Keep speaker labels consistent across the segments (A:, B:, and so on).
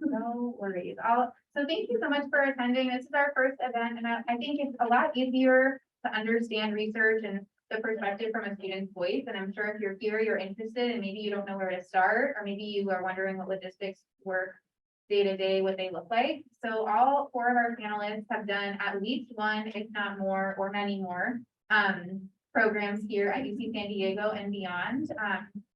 A: No worries. So thank you so much for attending. This is our first event, and I think it's a lot easier to understand research and the perspective from a student's voice. And I'm sure if you're here, you're interested, and maybe you don't know where to start, or maybe you are wondering what logistics work day to day, what they look like. So all four of our panelists have done at least one, if not more, or many more programs here at UC San Diego and beyond.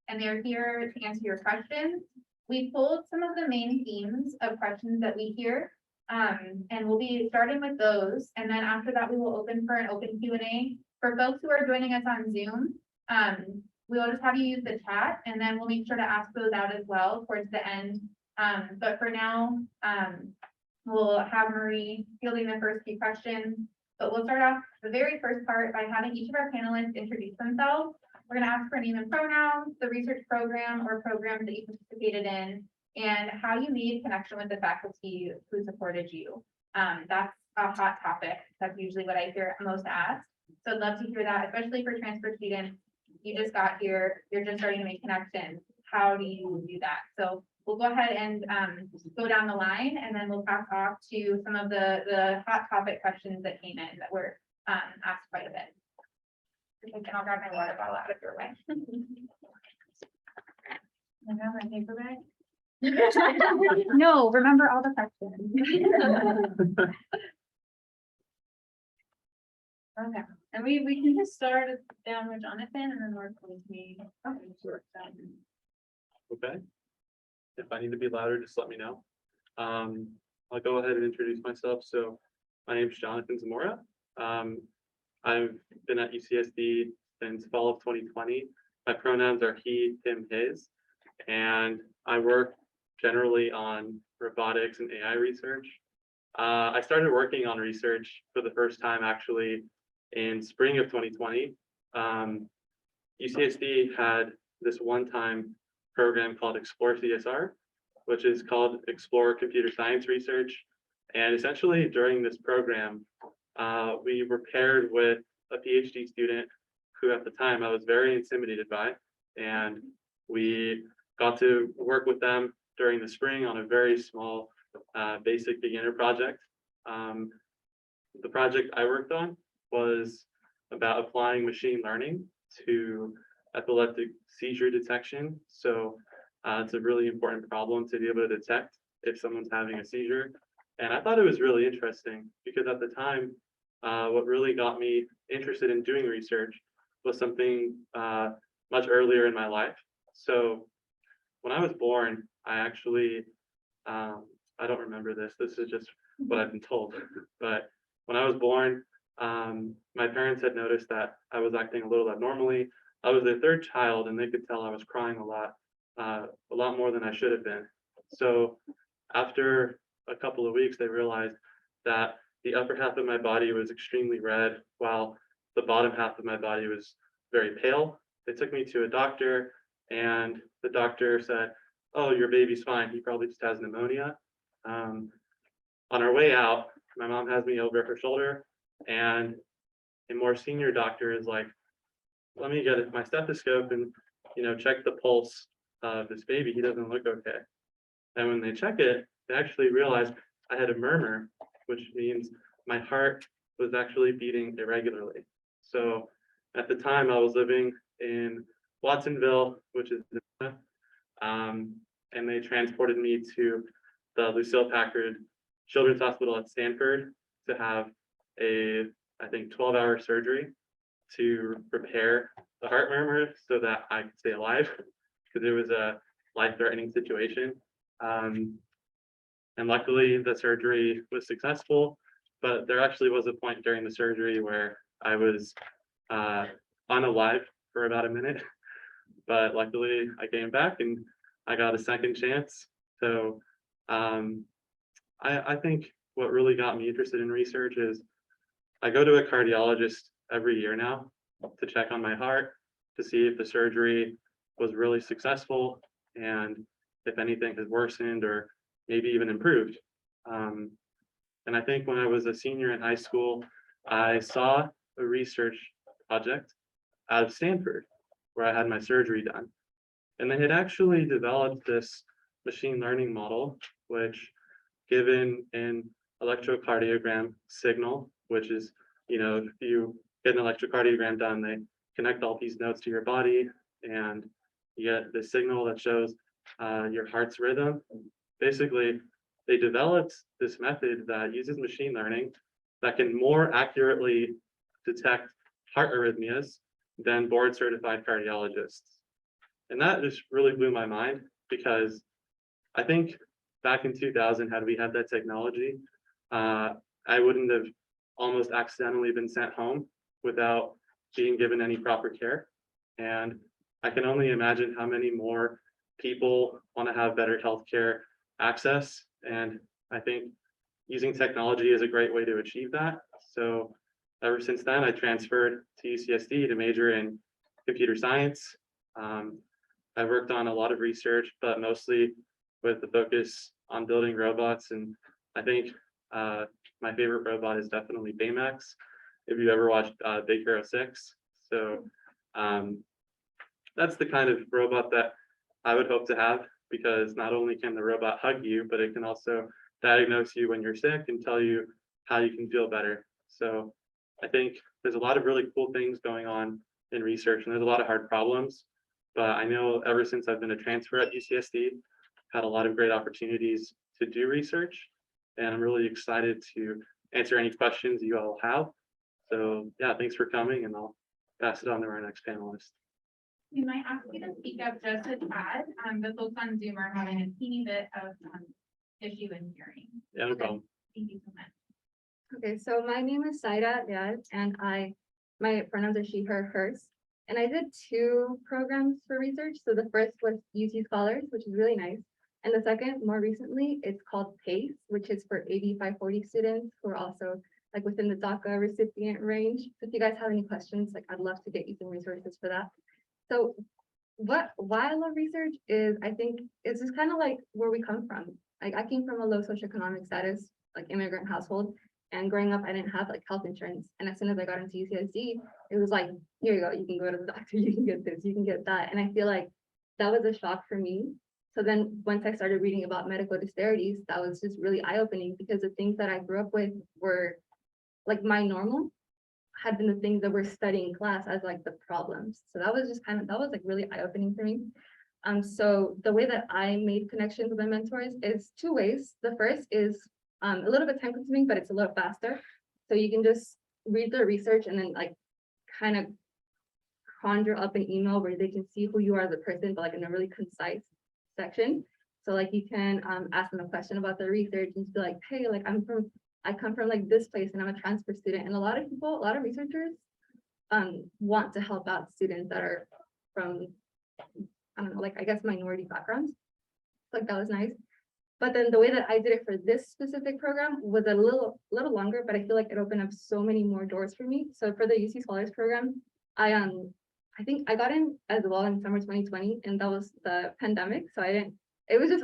A: And they're here to answer your questions. We pulled some of the main themes of questions that we hear, and we'll be starting with those. And then after that, we will open for an open Q&A. For folks who are joining us on Zoom, we will just have you use the chat, and then we'll make sure to ask those out as well towards the end. But for now, we'll have Marie fielding the first few questions. But we'll start off the very first part by having each of our panelists introduce themselves. We're going to ask for name and pronouns, the research program or programs that you participated in, and how you made connection with the faculty who supported you. That's a hot topic. That's usually what I hear most asked. So I'd love to hear that, especially for transfer students. You just got here, you're just starting to make connections. How do you do that? So we'll go ahead and go down the line, and then we'll pass off to some of the hot topic questions that came in that were asked quite a bit. And I'll grab my water bottle out of your way. I got my paper bag. No, remember all the questions. Okay, and we can just start down with Jonathan and then work with me.
B: Okay. If I need to be louder, just let me know. I'll go ahead and introduce myself. So my name is Jonathan Zamora. I've been at UCSD since fall of 2020. My pronouns are he, him, his, and I work generally on robotics and AI research. I started working on research for the first time actually in spring of 2020. UCSD had this one-time program called Explore CSR, which is called Explore Computer Science Research. And essentially during this program, we were paired with a PhD student who at the time I was very intimidated by, and we got to work with them during the spring on a very small basic beginner project. The project I worked on was about applying machine learning to epileptic seizure detection. So it's a really important problem to be able to detect if someone's having a seizure. And I thought it was really interesting because at the time, what really got me interested in doing research was something much earlier in my life. So when I was born, I actually, I don't remember this. This is just what I've been told. But when I was born, my parents had noticed that I was acting a little abnormally. I was their third child, and they could tell I was crying a lot more than I should have been. So after a couple of weeks, they realized that the upper half of my body was extremely red, while the bottom half of my body was very pale. They took me to a doctor, and the doctor said, "Oh, your baby's fine. He probably just has pneumonia." On our way out, my mom has me over her shoulder, and a more senior doctor is like, "Let me get my stethoscope and check the pulse of this baby. He doesn't look okay." And when they check it, they actually realized I had a murmur, which means my heart was actually beating irregularly. So at the time I was living in Watsonville, which is and they transported me to the Lucille Packard Children's Hospital at Stanford to have a, I think, 12-hour surgery to repair the heart murmur so that I could stay alive, because it was a life-threatening situation. And luckily the surgery was successful, but there actually was a point during the surgery where I was unalive for about a minute, but luckily I came back and I got a second chance. So I think what really got me interested in research is I go to a cardiologist every year now to check on my heart, to see if the surgery was really successful and if anything has worsened or maybe even improved. And I think when I was a senior in high school, I saw a research project out of Stanford where I had my surgery done. And they had actually developed this machine learning model, which given an electrocardiogram signal, which is, if you get an electrocardiogram done, they connect all these nodes to your body and you get the signal that shows your heart's rhythm. Basically, they developed this method that uses machine learning that can more accurately detect heart arrhythmias than board certified cardiologists. And that just really blew my mind because I think back in 2000, had we had that technology, I wouldn't have almost accidentally been sent home without being given any proper care. And I can only imagine how many more people want to have better healthcare access. And I think using technology is a great way to achieve that. So ever since then, I transferred to UCSD to major in computer science. I worked on a lot of research, but mostly with the focus on building robots. And I think my favorite robot is definitely Baymax, if you ever watched Big Hero 6. So that's the kind of robot that I would hope to have, because not only can the robot hug you, but it can also diagnose you when you're sick and tell you how you can feel better. So I think there's a lot of really cool things going on in research, and there's a lot of hard problems. But I know ever since I've been a transfer at UCSD, I've had a lot of great opportunities to do research, and I'm really excited to answer any questions you all have. So yeah, thanks for coming, and I'll pass it on to our next panelist.
A: We might ask you to speak up just a tad. The folks on Zoom are having a teeny bit of issue in hearing.
B: Yeah, no problem.
A: Thank you so much.
C: Okay, so my name is Saida Diaz, and my pronouns are she, her, hers. And I did 2 programs for research. So the first was UC Scholars, which is really nice. And the second, more recently, it's called PACE, which is for 8540 students who are also like within the DACA recipient range. So if you guys have any questions, like I'd love to get you some resources for that. So why I love research is I think it's just kind of like where we come from. Like I came from a low socioeconomic status, like immigrant household. And growing up, I didn't have like health insurance. And as soon as I got into UCSD, it was like, here you go, you can go to the doctor, you can get this, you can get that. And I feel like that was a shock for me. So then once I started reading about medical disparities, that was just really eye-opening, because the things that I grew up with were like my normal had been the things that we're studying in class as like the problems. So that was just that was like really eye-opening for me. So the way that I made connections with my mentors is 2 ways. The first is a little bit time consuming, but it's a little faster. So you can just read the research and then like kind of conjure up an email where they can see who you are as a person, but like in a really concise section. So like you can ask them a question about their research and just be like, hey, like I come from like this place and I'm a transfer student. And a lot of researchers want to help out students that are from, I don't know, like I guess minority backgrounds. Like that was nice. But then the way that I did it for this specific program was a little longer, but I feel like it opened up so many more doors for me. So for the UC Scholars Program, I think I got in as well in summer 2020, and that was the pandemic. So it was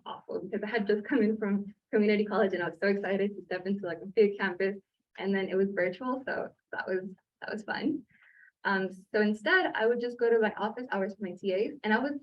C: awful because I had just come in from community college and I was so excited to step into like a big campus, and then it was virtual. So that was fun. So instead I would just go to my office hours for my TAs, and I was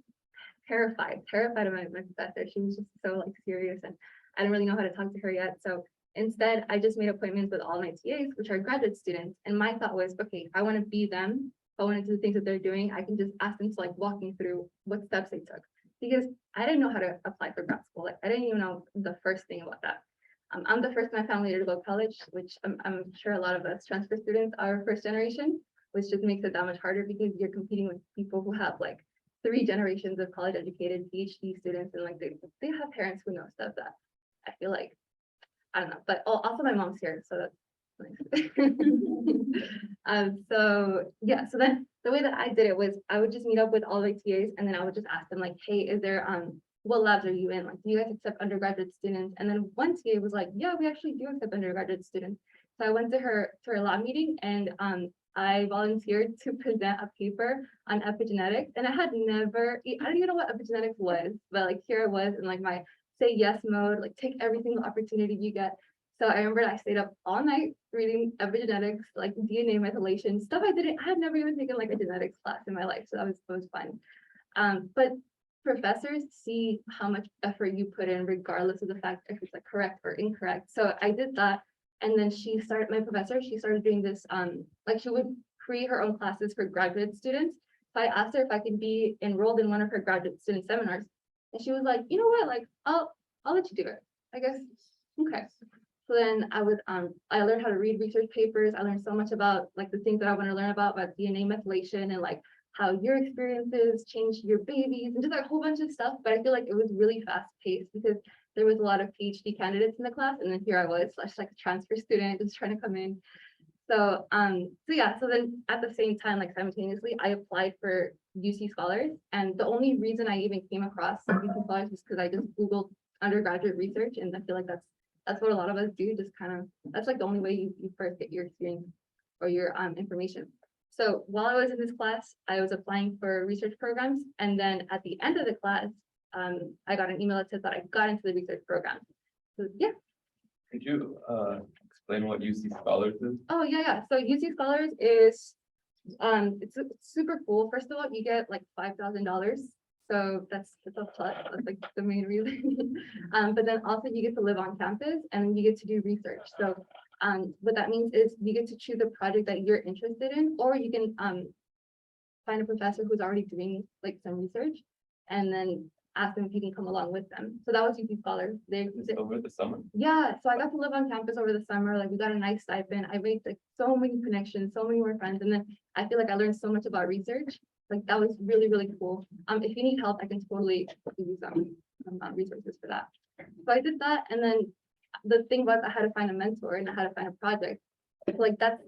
C: terrified of my professor. She was just so like serious, and I didn't really know how to talk to her yet. So instead, I just made appointments with all my TAs, which are graduate students. And my thought was, okay, if I want to be them, if I want to do the things that they're doing, I can just ask them to like walk me through what steps they took. Because I didn't know how to apply for grad school. Like I didn't even know the first thing about that. I'm the first in my family to go to college, which I'm sure a lot of us transfer students are first generation, which just makes it that much harder because you're competing with people who have like 3 generations of college educated PhD students, and like they have parents who know stuff that I feel like, I don't know, but also my mom's here, so that's nice. So yeah, so then the way that I did it was I would just meet up with all the TAs, and then I would just ask them like, hey, is there what labs are you in? Like, do you guys accept undergraduate students? And then one TA was like, yeah, we actually do accept undergraduate students. So I went to her lab meeting, and I volunteered to present a paper on epigenetics, and I didn't even know what epigenetics was, but like here I was in like my say yes mode, like take every single opportunity you get. So I remember I stayed up all night reading epigenetics, like DNA methylation, stuff I had never even taken like a genetics class in my life. So that was fun. But professors see how much effort you put in regardless of the fact if it's like correct or incorrect. So I did that. And then my professor, she started doing this, like she would create her own classes for graduate students. So I asked her if I could be enrolled in one of her graduate student seminars. And she was like, you know what, like, I'll let you do it. I guess, okay. So then I learned how to read research papers. I learned so much about like the things that I want to learn about DNA methylation and like how your experiences change your babies and just like a whole bunch of stuff. But I feel like it was really fast paced because there was a lot of PhD candidates in the class. And then here I was, like a transfer student just trying to come in. So, so then at the same time, like simultaneously, I applied for UC Scholars. And the only reason I even came across UC Scholars was because I just Googled undergraduate research. And I feel like that's what a lot of us do. Just kind of, that's like the only way you first get your experience or your information. So while I was in this class, I was applying for research programs. And then at the end of the class, I got an email that said that I got into the research program. So yeah.
D: Could you explain what UC Scholars is?
C: Oh, yeah. So UC Scholars is, it's super cool. First of all, you get like $5,000. So that's a plus. That's like the main reason. But then also you get to live on campus and you get to do research. So what that means is you get to choose a project that you're interested in, or you can find a professor who's already doing like some research and then ask them if you can come along with them. So that was UC Scholars.
D: Over the summer?
C: Yeah, so I got to live on campus over the summer. Like we got a nice stipend. I made like so many connections, so many more friends. And then I feel like I learned so much about research. Like that was really, really cool. If you need help, I can totally give you some resources for that. So I did that. And then the thing was I had to find a mentor and I had to find a project. So like that's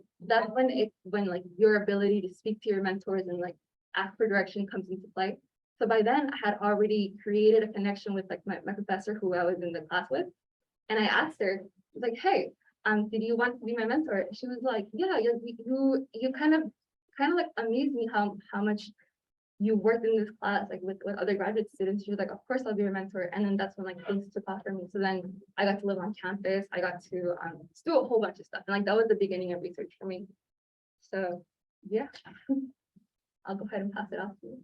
C: when like your ability to speak to your mentors and like ask for direction comes into play. So by then I had already created a connection with like my professor who I was in the class with. And I asked her, I was like, hey, did you want to be my mentor? She was like, yeah, you kind of like amazed me how much you worked in this class, like with other graduate students. She was like, of course I'll be your mentor. And then that's when like things took off for me. So then I got to live on campus. I got to do a whole bunch of stuff. And like that was the beginning of research for me. So yeah, I'll go ahead and pass it off to you.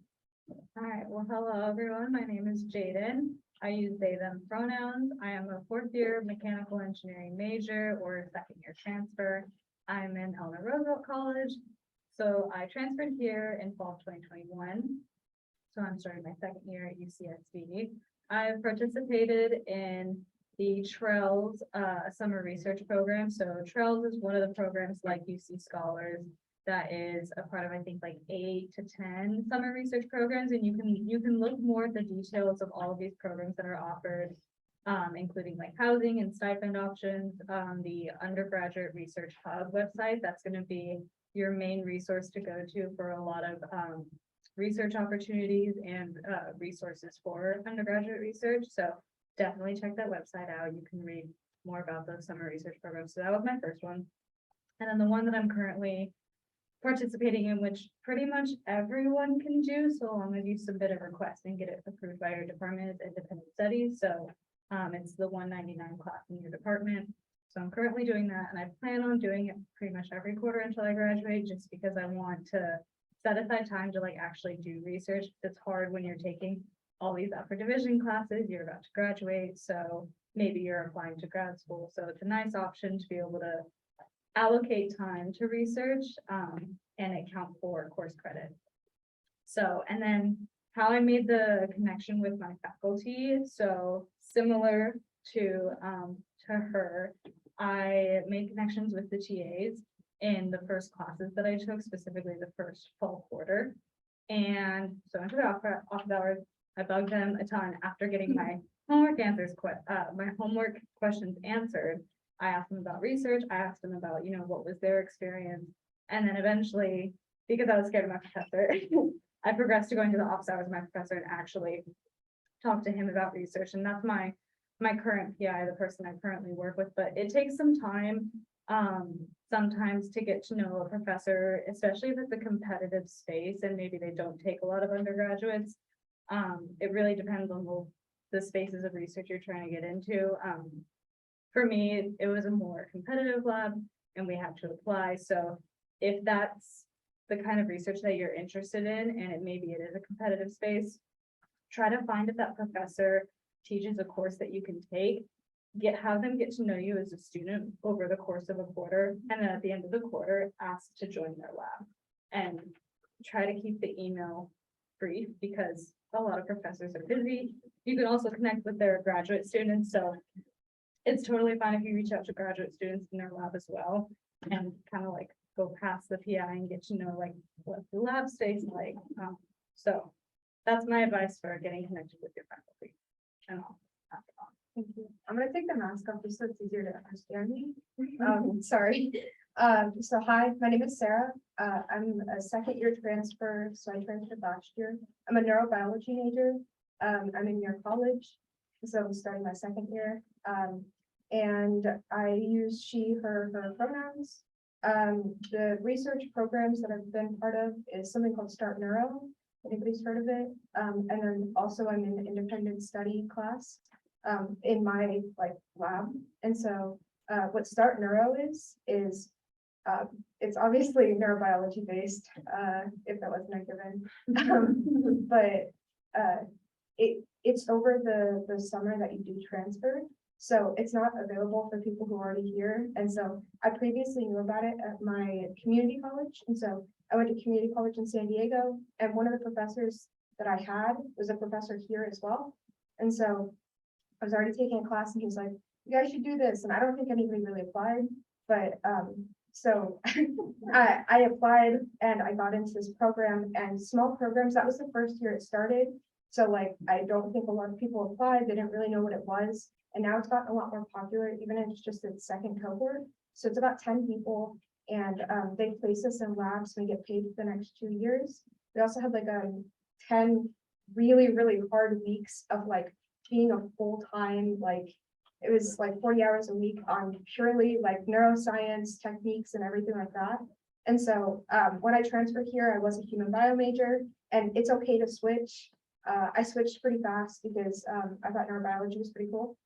E: All right, well, hello, everyone. My name is Jaden. I use they, them pronouns. I am a fourth year mechanical engineering major or second year transfer. I'm in Eleanor Roosevelt College. So I transferred here in fall of 2021. So I'm starting my second year at UCSD. I've participated in the TRELS summer research program. So TRELS is one of the programs like UC Scholars that is a part of, I think, like 8 to 10 summer research programs, and you can look more at the details of all of these programs that are offered, including like housing and stipend options. The Undergraduate Research Hub website, that's going to be your main resource to go to for a lot of research opportunities and resources for undergraduate research. So definitely check that website out. You can read more about those summer research programs. So that was my first one. And then the one that I'm currently participating in, which pretty much everyone can do so long as you submit a request and get it approved by your department, is independent studies. So it's the 199 class in your department. So I'm currently doing that, and I plan on doing it pretty much every quarter until I graduate, just because I want to set aside time to like actually do research. It's hard when you're taking all these upper division classes, you're about to graduate, so maybe you're applying to grad school. So it's a nice option to be able to allocate time to research and account for course credit. So, and then how I made the connection with my faculty. So similar to her, I made connections with the TAs in the first classes that I took, specifically the first fall quarter. And so after the off hours, I bugged them a ton after getting my homework questions answered. I asked them about research. I asked them about, what was their experience. And then eventually, because I was scared of my professor, I progressed to going to the office hours of my professor and actually talk to him about research. And that's my current PI, the person I currently work with. But it takes some time sometimes to get to know a professor, especially if it's a competitive space and maybe they don't take a lot of undergraduates. It really depends on the spaces of research you're trying to get into. For me, it was a more competitive lab and we had to apply. So if that's the kind of research that you're interested in, and maybe it is a competitive space, try to find if that professor teaches a course that you can take. Have them get to know you as a student over the course of a quarter, and then at the end of the quarter, ask to join their lab. And try to keep the email brief because a lot of professors are busy. You can also connect with their graduate students, so it's totally fine if you reach out to graduate students in their lab as well and kind of like go past the PI and get to know like what the lab space like. So that's my advice for getting connected with your faculty. And I'll pass it on.
F: Thank you. I'm gonna take the mask off just so it's easier to understand me. Sorry. So hi, my name is Sarah. I'm a second year transfer, so I transferred last year. I'm a neurobiology major. I'm in your college, so I'm starting my second year. And I use she, her pronouns. The research programs that I've been part of is something called Start Neuro. Anybody's heard of it? And then also I'm in the independent study class in my lab. And so what Start Neuro is it's obviously neurobiology based, if that wasn't a given. But it's over the summer that you do transfer. So it's not available for people who are already here. And so I previously knew about it at my community college. And so I went to community college in San Diego, and one of the professors that I had was a professor here as well. And so I was already taking a class and he was like, you guys should do this. And I don't think anybody really applied, but so I applied and I got into this program, and small programs, that was the first year it started. So like, I don't think a lot of people applied. They didn't really know what it was. And now it's gotten a lot more popular, even if it's just its second cohort. So it's about 10 people, and they place us in labs. We get paid for the next 2 years. We also had like 10 really, really hard weeks of like being a full-time, like it was like 40 hours a week on purely like neuroscience techniques and everything like that. And so when I transferred here, I was a human bio major, and it's okay to switch. I switched pretty fast because I thought neurobiology was pretty cool.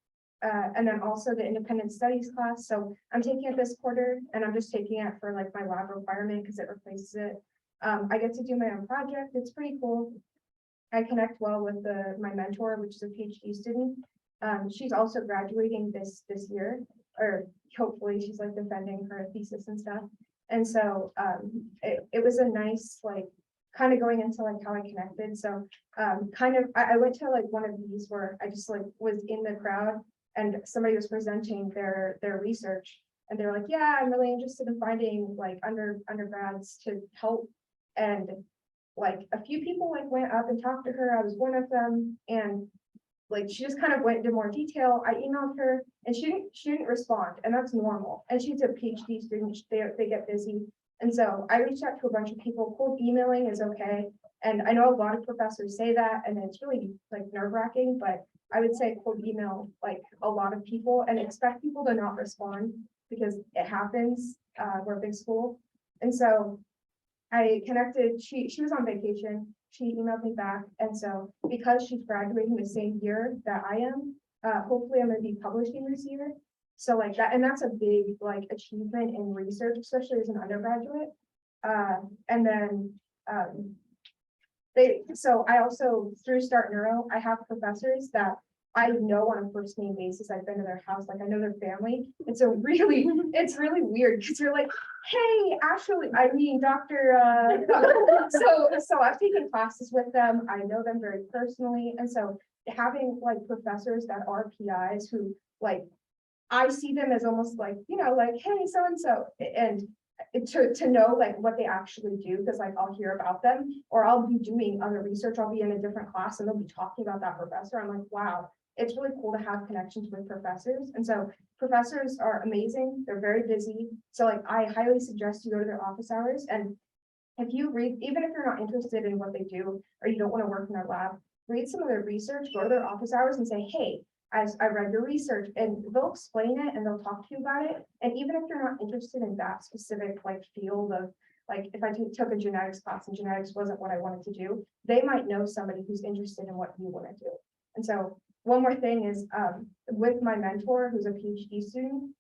F: And then also the independent studies class. So I'm taking it this quarter, and I'm just taking it for like my lab requirement because it replaces it. I get to do my own project. It's pretty cool. I connect well with my mentor, which is a PhD student. She's also graduating this year, or hopefully she's like defending her thesis and stuff. And so it was a nice like kind of going into like how I connected. So I went to like one of these where I just like was in the crowd, and somebody was presenting their research, and they're like, yeah, I'm really interested in finding like undergrads to help. And like a few people like went up and talked to her. I was one of them, and like she just kind of went into more detail. I emailed her and she didn't respond, and that's normal. And she's a PhD student, they get busy. And so I reached out to a bunch of people. Cold emailing is okay. And I know a lot of professors say that, and it's really like nerve-wracking, but I would say cold email like a lot of people and expect people to not respond, because it happens. We're a big school. And so I connected, she was on vacation. She emailed me back. And so because she's graduating the same year that I am, hopefully I'm going to be publishing this year. So like that, and that's a big like achievement in research, especially as an undergraduate. And then so I also, through Start Neuro, I have professors that I know on a first name basis. I've been to their house, like I know their family. And so really, it's really weird because you're like, hey, actually, I mean, Dr. So I've taken classes with them. I know them very personally. And so having like professors that are PIs who like, I see them as almost like, you know, like, hey, so-and-so, and to know like what they actually do, because like I'll hear about them, or I'll be doing other research. I'll be in a different class and they'll be talking about that professor. I'm like, wow, it's really cool to have connections with professors. And so professors are amazing. They're very busy. So like I highly suggest you go to their office hours. And if you read, even if you're not interested in what they do, or you don't want to work in their lab, read some of their research, go to their office hours and say, hey, I read your research, and they'll explain it and they'll talk to you about it. And even if you're not interested in that specific like field of like, if I took a genetics class and genetics wasn't what I wanted to do, they might know somebody who's interested in what you want to do. And so one more thing is with my mentor, who's a PhD student,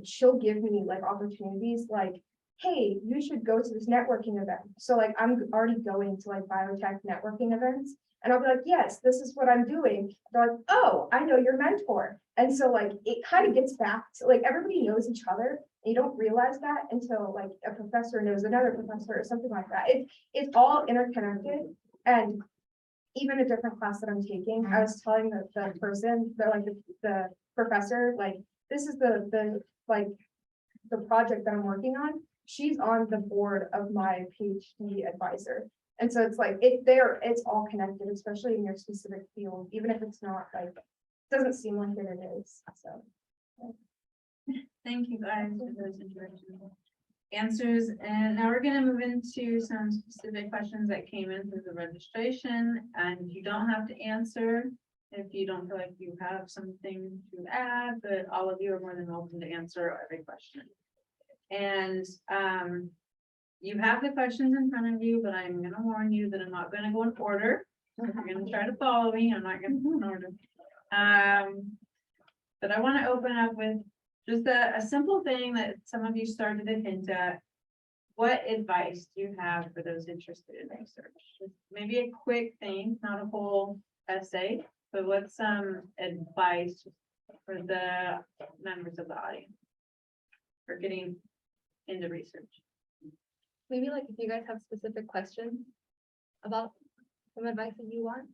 F: she'll give me like opportunities like, hey, you should go to this networking event. So like I'm already going to like biotech networking events. And I'll be like, yes, this is what I'm doing. They're like, oh, I know your mentor. And so like, it kind of gets back to like, everybody knows each other. And you don't realize that until like a professor knows another professor or something like that. It's all interconnected. And even a different class that I'm taking, I was telling the person, they're like the professor, like, this is the project that I'm working on. She's on the board of my PhD advisor. And so it's like, it's all connected, especially in your specific field, even if it's not like, doesn't seem like it is, so.
G: Thank you guys for those interesting answers. And now we're gonna move into some specific questions that came in through the registration, and you don't have to answer if you don't feel like you have something to add, but all of you are more than welcome to answer every question. And you have the questions in front of you, but I'm gonna warn you that I'm not gonna go in order. If you're gonna try to follow me, I'm not gonna go in order. But I want to open up with just a simple thing that some of you started to hint at. What advice do you have for those interested in research? Just maybe a quick thing, not a whole essay, but what's some advice for the members of the audience for getting into research?
C: Maybe like if you guys have specific questions about some advice that you want,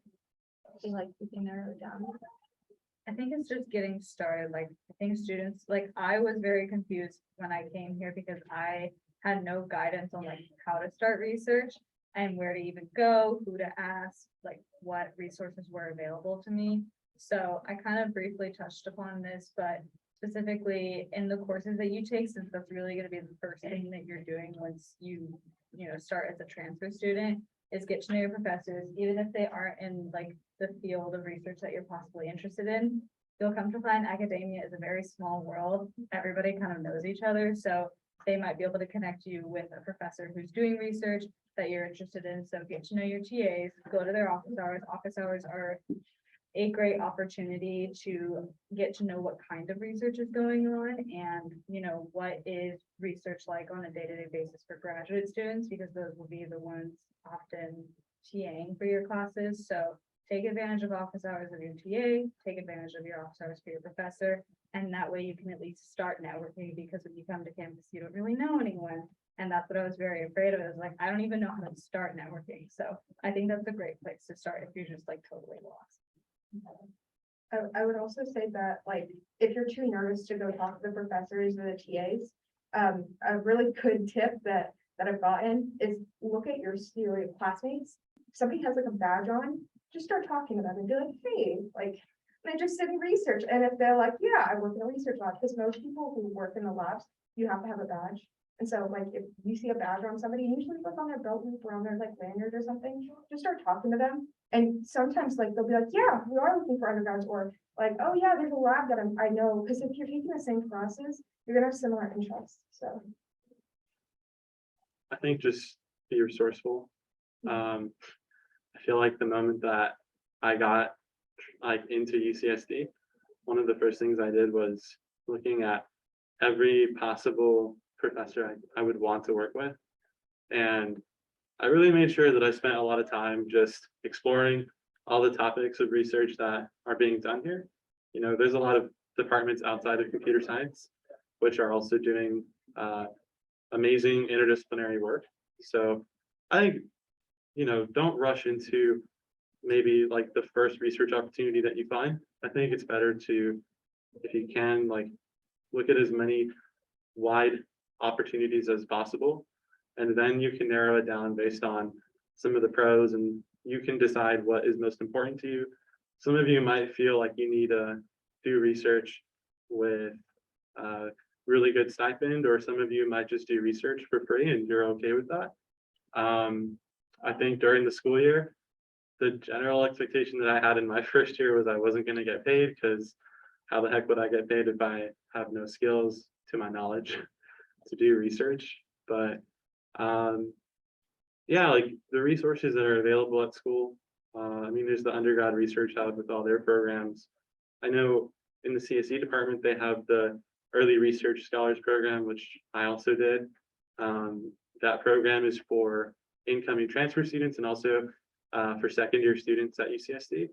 C: I think like we can narrow it down.
E: I think it's just getting started. Like, I think students, like, I was very confused when I came here because I had no guidance on like how to start research and where to even go, who to ask, like what resources were available to me. So I kind of briefly touched upon this, but specifically in the courses that you take, since that's really going to be the first thing that you're doing once you start as a transfer student, is get to know your professors, even if they aren't in like the field of research that you're possibly interested in. You'll come to find academia is a very small world. Everybody kind of knows each other, so they might be able to connect you with a professor who's doing research that you're interested in. So get to know your TAs, go to their office hours. Office hours are a great opportunity to get to know what kind of research is going on and what is research like on a day-to-day basis for graduate students, because those will be the ones often TAing for your classes. So take advantage of office hours of your TA, take advantage of your office hours for your professor, and that way you can at least start networking, because when you come to campus, you don't really know anyone. And that's what I was very afraid of. I was like, I don't even know how to start networking. So I think that's a great place to start if you're just like totally lost.
F: I would also say that, like, if you're too nervous to go talk to the professors or the TAs, a really good tip that I've gotten is look at your classmates. If somebody has like a badge on, just start talking to them and be like, hey, like, I'm interested in research. And if they're like, yeah, I work in a research lab, because most people who work in the labs, you have to have a badge. And so like, if you see a badge on somebody, usually look on their belt loop or on their like lanyard or something, just start talking to them. And sometimes like, they'll be like, yeah, we are looking for undergrads, or like, oh yeah, there's a lab that I know. Because if you're taking the same classes, you're gonna have similar interests, so.
B: I think just be resourceful. I feel like the moment that I got like into UCSD, one of the first things I did was looking at every possible professor I would want to work with. And I really made sure that I spent a lot of time just exploring all the topics of research that are being done here. There's a lot of departments outside of computer science, which are also doing amazing interdisciplinary work. So I think, don't rush into maybe like the first research opportunity that you find. I think it's better to, if you can, like look at as many wide opportunities as possible, and then you can narrow it down based on some of the pros, and you can decide what is most important to you. Some of you might feel like you need to do research with really good stipend, or some of you might just do research for free and you're okay with that. I think during the school year, the general expectation that I had in my first year was I wasn't going to get paid, because how the heck would I get paid if I have no skills to my knowledge to do research? But yeah, like the resources that are available at school. I mean, there's the undergrad research hub with all their programs. I know in the CSE department, they have the early research scholars program, which I also did. That program is for incoming transfer students, and also for second year students at UCSD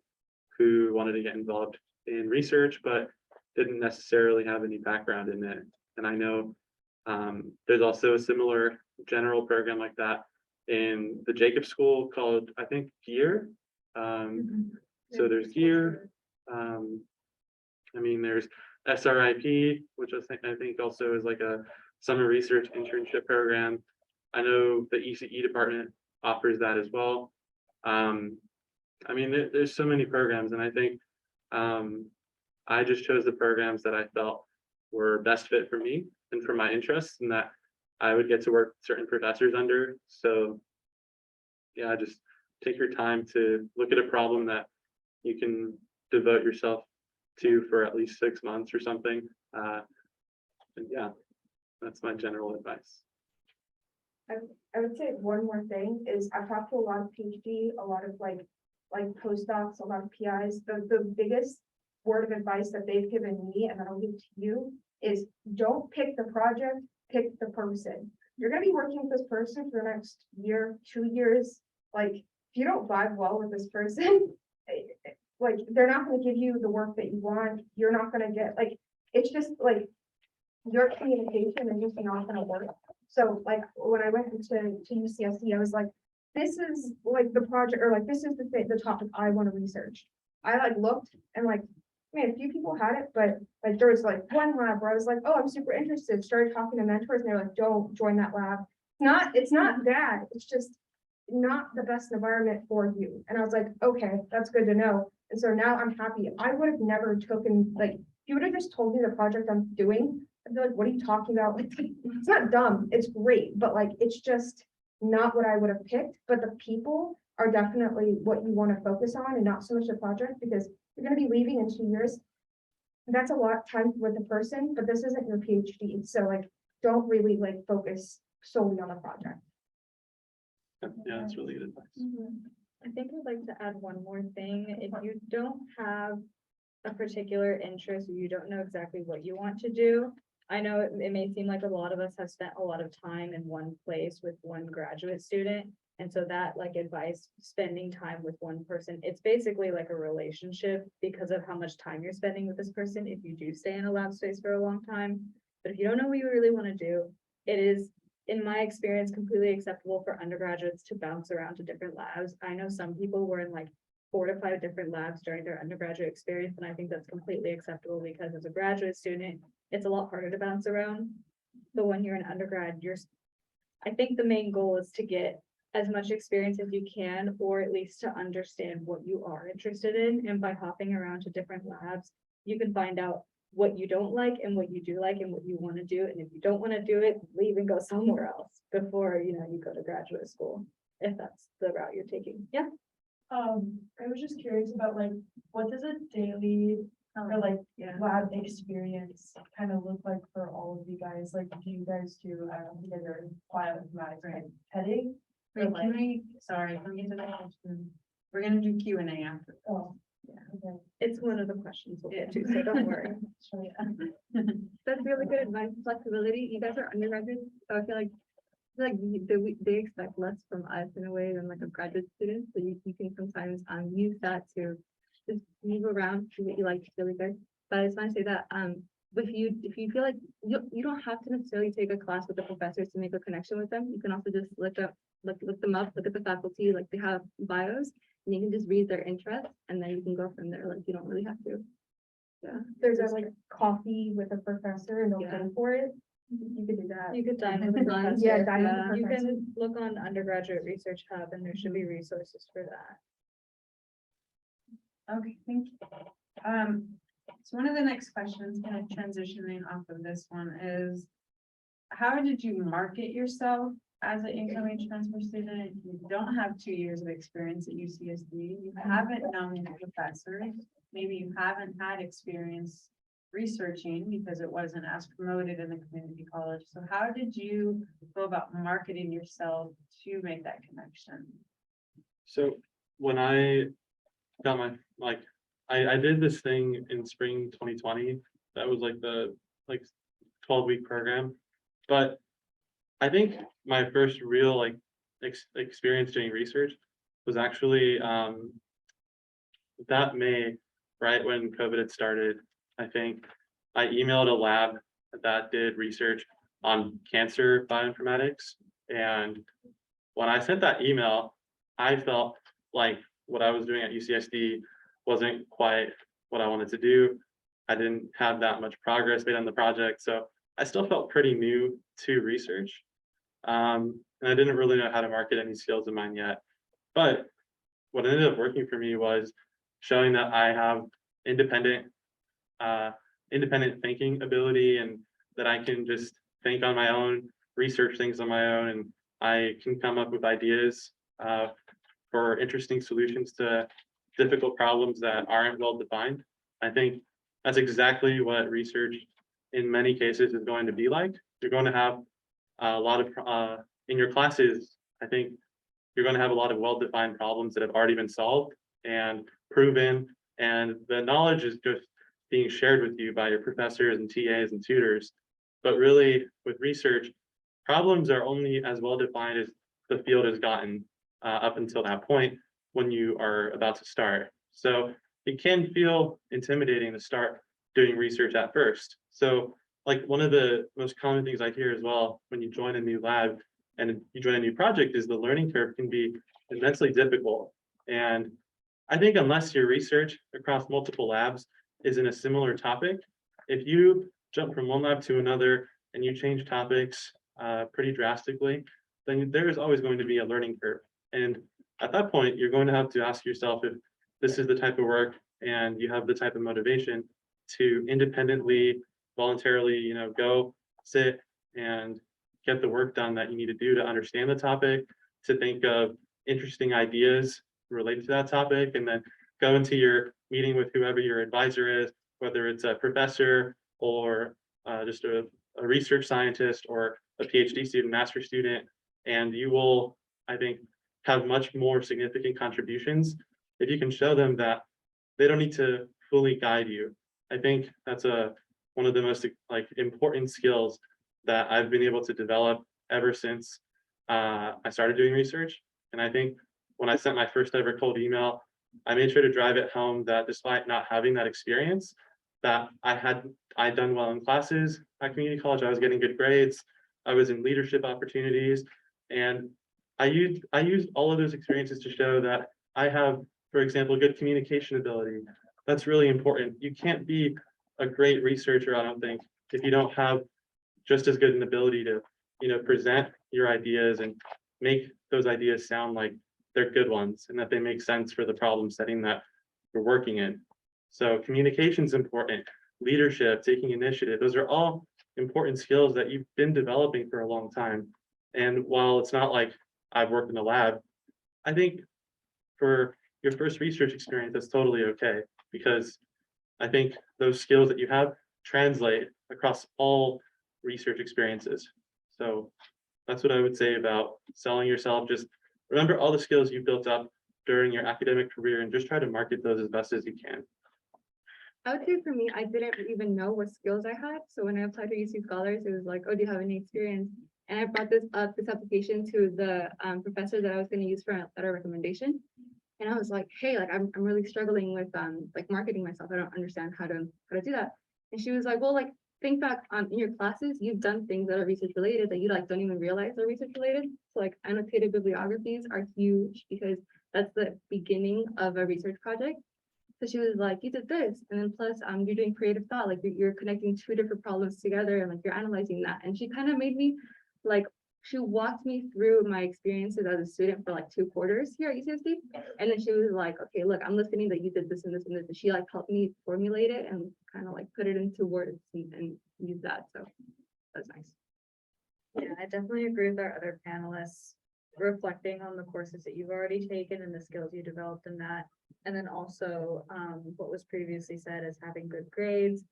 B: who wanted to get involved in research, but didn't necessarily have any background in it. And I know there's also a similar general program like that in the Jacob School called, I think, GEAR. So there's GEAR. I mean, there's SRIP, which I think also is like a summer research internship program. I know the ECE department offers that as well. I mean, there's so many programs, and I think I just chose the programs that I felt were best fit for me and for my interests, and that I would get to work certain professors under. So yeah, just take your time to look at a problem that you can devote yourself to for at least 6 months or something. And yeah, that's my general advice.
F: I would say one more thing is I've talked to a lot of PhD, a lot of like postdocs, a lot of PIs. The biggest word of advice that they've given me, and that I'll give to you, is don't pick the project, pick the person. You're gonna be working with this person for the next year, 2 years. Like, if you don't vibe well with this person, like, they're not gonna give you the work that you want. You're not gonna get, like, it's just like your communication is just not gonna work. So like when I went to UCSD, I was like, this is like the project, or like, this is the topic I want to research. I like looked and like, man, a few people had it, but like there was like one lab where I was like, oh, I'm super interested, started talking to mentors, and they're like, don't join that lab. It's not bad, it's just not the best environment for you. And I was like, okay, that's good to know. And so now I'm happy. I would have never taken, like, if you would have just told me the project I'm doing, I'd be like, what are you talking about? Like, it's not dumb, it's great, but like, it's just not what I would have picked. But the people are definitely what you want to focus on, and not so much the project, because you're going to be leaving in 2 years. That's a lot of time with the person, but this isn't your PhD. So like, don't really like focus solely on the project.
B: Yeah, that's really good advice.
C: I think I'd like to add one more thing. If you don't have a particular interest, or you don't know exactly what you want to do, I know it may seem like a lot of us have spent a lot of time in one place with one graduate student. And so that like advice, spending time with one person, it's basically like a relationship because of how much time you're spending with this person if you do stay in a lab space for a long time. But if you don't know what you really want to do, it is, in my experience, completely acceptable for undergraduates to bounce around to different labs. I know some people were in like 4 to 5 different labs during their undergraduate experience, and I think that's completely acceptable because as a graduate student, it's a lot harder to bounce around. But when you're an undergrad, I think the main goal is to get as much experience as you can, or at least to understand what you are interested in. And by hopping around to different labs, you can find out what you don't like and what you do like and what you want to do. And if you don't want to do it, leave and go somewhere else before, you go to graduate school, if that's the route you're taking. Yeah.
H: I was just curious about like, what does a daily or like lab experience kind of look like for all of you guys? Like, do you guys do, I don't know, you guys are bioinformatics, right? Heading?
G: Wait, sorry, let me get to that question. We're gonna do Q&A after.
H: Oh,
G: Yeah.
H: okay.
C: It's one of the questions we'll get to, so don't worry. That's really good advice. Flexibility. You guys are undergraduates, so I feel like they expect less from us in a way than like a graduate student. So you can sometimes use that to just move around, do what you like. It's really good. But I just want to say that if you feel like you don't have to necessarily take a class with the professors to make a connection with them. You can also just look them up, look at the faculty, like they have bios, and you can just read their interests, and then you can go from there. Like, you don't really have to. Yeah.
F: There's a like coffee with a professor and they'll
C: Yeah.
F: pay for it. You could do that.
C: You could dine with a professor.
F: Yeah, dine with a
C: You
F: professor.
C: can look on Undergraduate Research Hub, and there should be resources for that.
G: Okay, thank you. So one of the next questions, kind of transitioning off of this one, is how did you market yourself as an incoming transfer student? You don't have 2 years of experience at UCSD. You haven't known the professors. Maybe you haven't had experience researching because it wasn't as promoted in the community college. So how did you go about marketing yourself to make that connection?
B: So when I got my, I did this thing in spring 2020. That was like the 12-week program. But I think my first real experience doing research was actually that May, right when COVID had started. I think I emailed a lab that did research on cancer bioinformatics. And when I sent that email, I felt like what I was doing at UCSD wasn't quite what I wanted to do. I didn't have that much progress made on the project, so I still felt pretty new to research. And I didn't really know how to market any skills of mine yet. But what ended up working for me was showing that I have independent independent thinking ability, and that I can just think on my own, research things on my own, and I can come up with ideas for interesting solutions to difficult problems that aren't well defined. I think that's exactly what research in many cases is going to be like. You're going to have a lot of in your classes, I think you're going to have a lot of well-defined problems that have already been solved and proven, and the knowledge is just being shared with you by your professors and TAs and tutors. But really, with research, problems are only as well defined as the field has gotten up until that point when you are about to start. So it can feel intimidating to start doing research at first. So like one of the most common things I hear as well when you join a new lab and you join a new project is the learning curve can be immensely difficult. And I think unless your research across multiple labs is in a similar topic, if you jump from one lab to another and you change topics pretty drastically, then there is always going to be a learning curve. And at that point, you're going to have to ask yourself if this is the type of work and you have the type of motivation to independently, voluntarily, go sit and get the work done that you need to do to understand the topic, to think of interesting ideas related to that topic, and then go into your meeting with whoever your advisor is, whether it's a professor or just a research scientist or a PhD student, master student, and you will, I think, have much more significant contributions if you can show them that they don't need to fully guide you. I think that's one of the most important skills that I've been able to develop ever since I started doing research. And I think when I sent my first ever cold email, I made sure to drive it home that despite not having that experience, that I'd done well in classes at community college. I was getting good grades. I was in leadership opportunities, and I used all of those experiences to show that I have, for example, good communication ability. That's really important. You can't be a great researcher, I don't think, if you don't have just as good an ability to, present your ideas and make those ideas sound like they're good ones and that they make sense for the problem setting that you're working in. So communication is important. Leadership, taking initiative, those are all important skills that you've been developing for a long time. And while it's not like I've worked in the lab, I think for your first research experience, that's totally okay, because I think those skills that you have translate across all research experiences. So that's what I would say about selling yourself. Just remember all the skills you built up during your academic career and just try to market those as best as you can.
C: I would say for me, I didn't even know what skills I had. So when I applied to UC Scholars, it was like, oh, do you have any experience? And I brought this application to the professor that I was going to use for a letter of recommendation. And I was like, hey, I'm really struggling with marketing myself. I don't understand how to do that. And she was like, well, think back in your classes, you've done things that are research related that you don't even realize are research related. So annotated bibliographies are huge because that's the beginning of a research project. So she was like, you did this, and then plus you're doing creative thought, you're connecting two different problems together and you're analyzing that. And she kind of made me she walked me through my experiences as a student for 2 quarters here at UCSD. And then she was like, okay, look, I'm listening that you did this and this and this. And she helped me formulate it and kind of put it into words and use that. So that's nice.
E: Yeah, I definitely agree with our other panelists, reflecting on the courses that you've already taken and the skills you developed in that. And then also what was previously said as having good grades,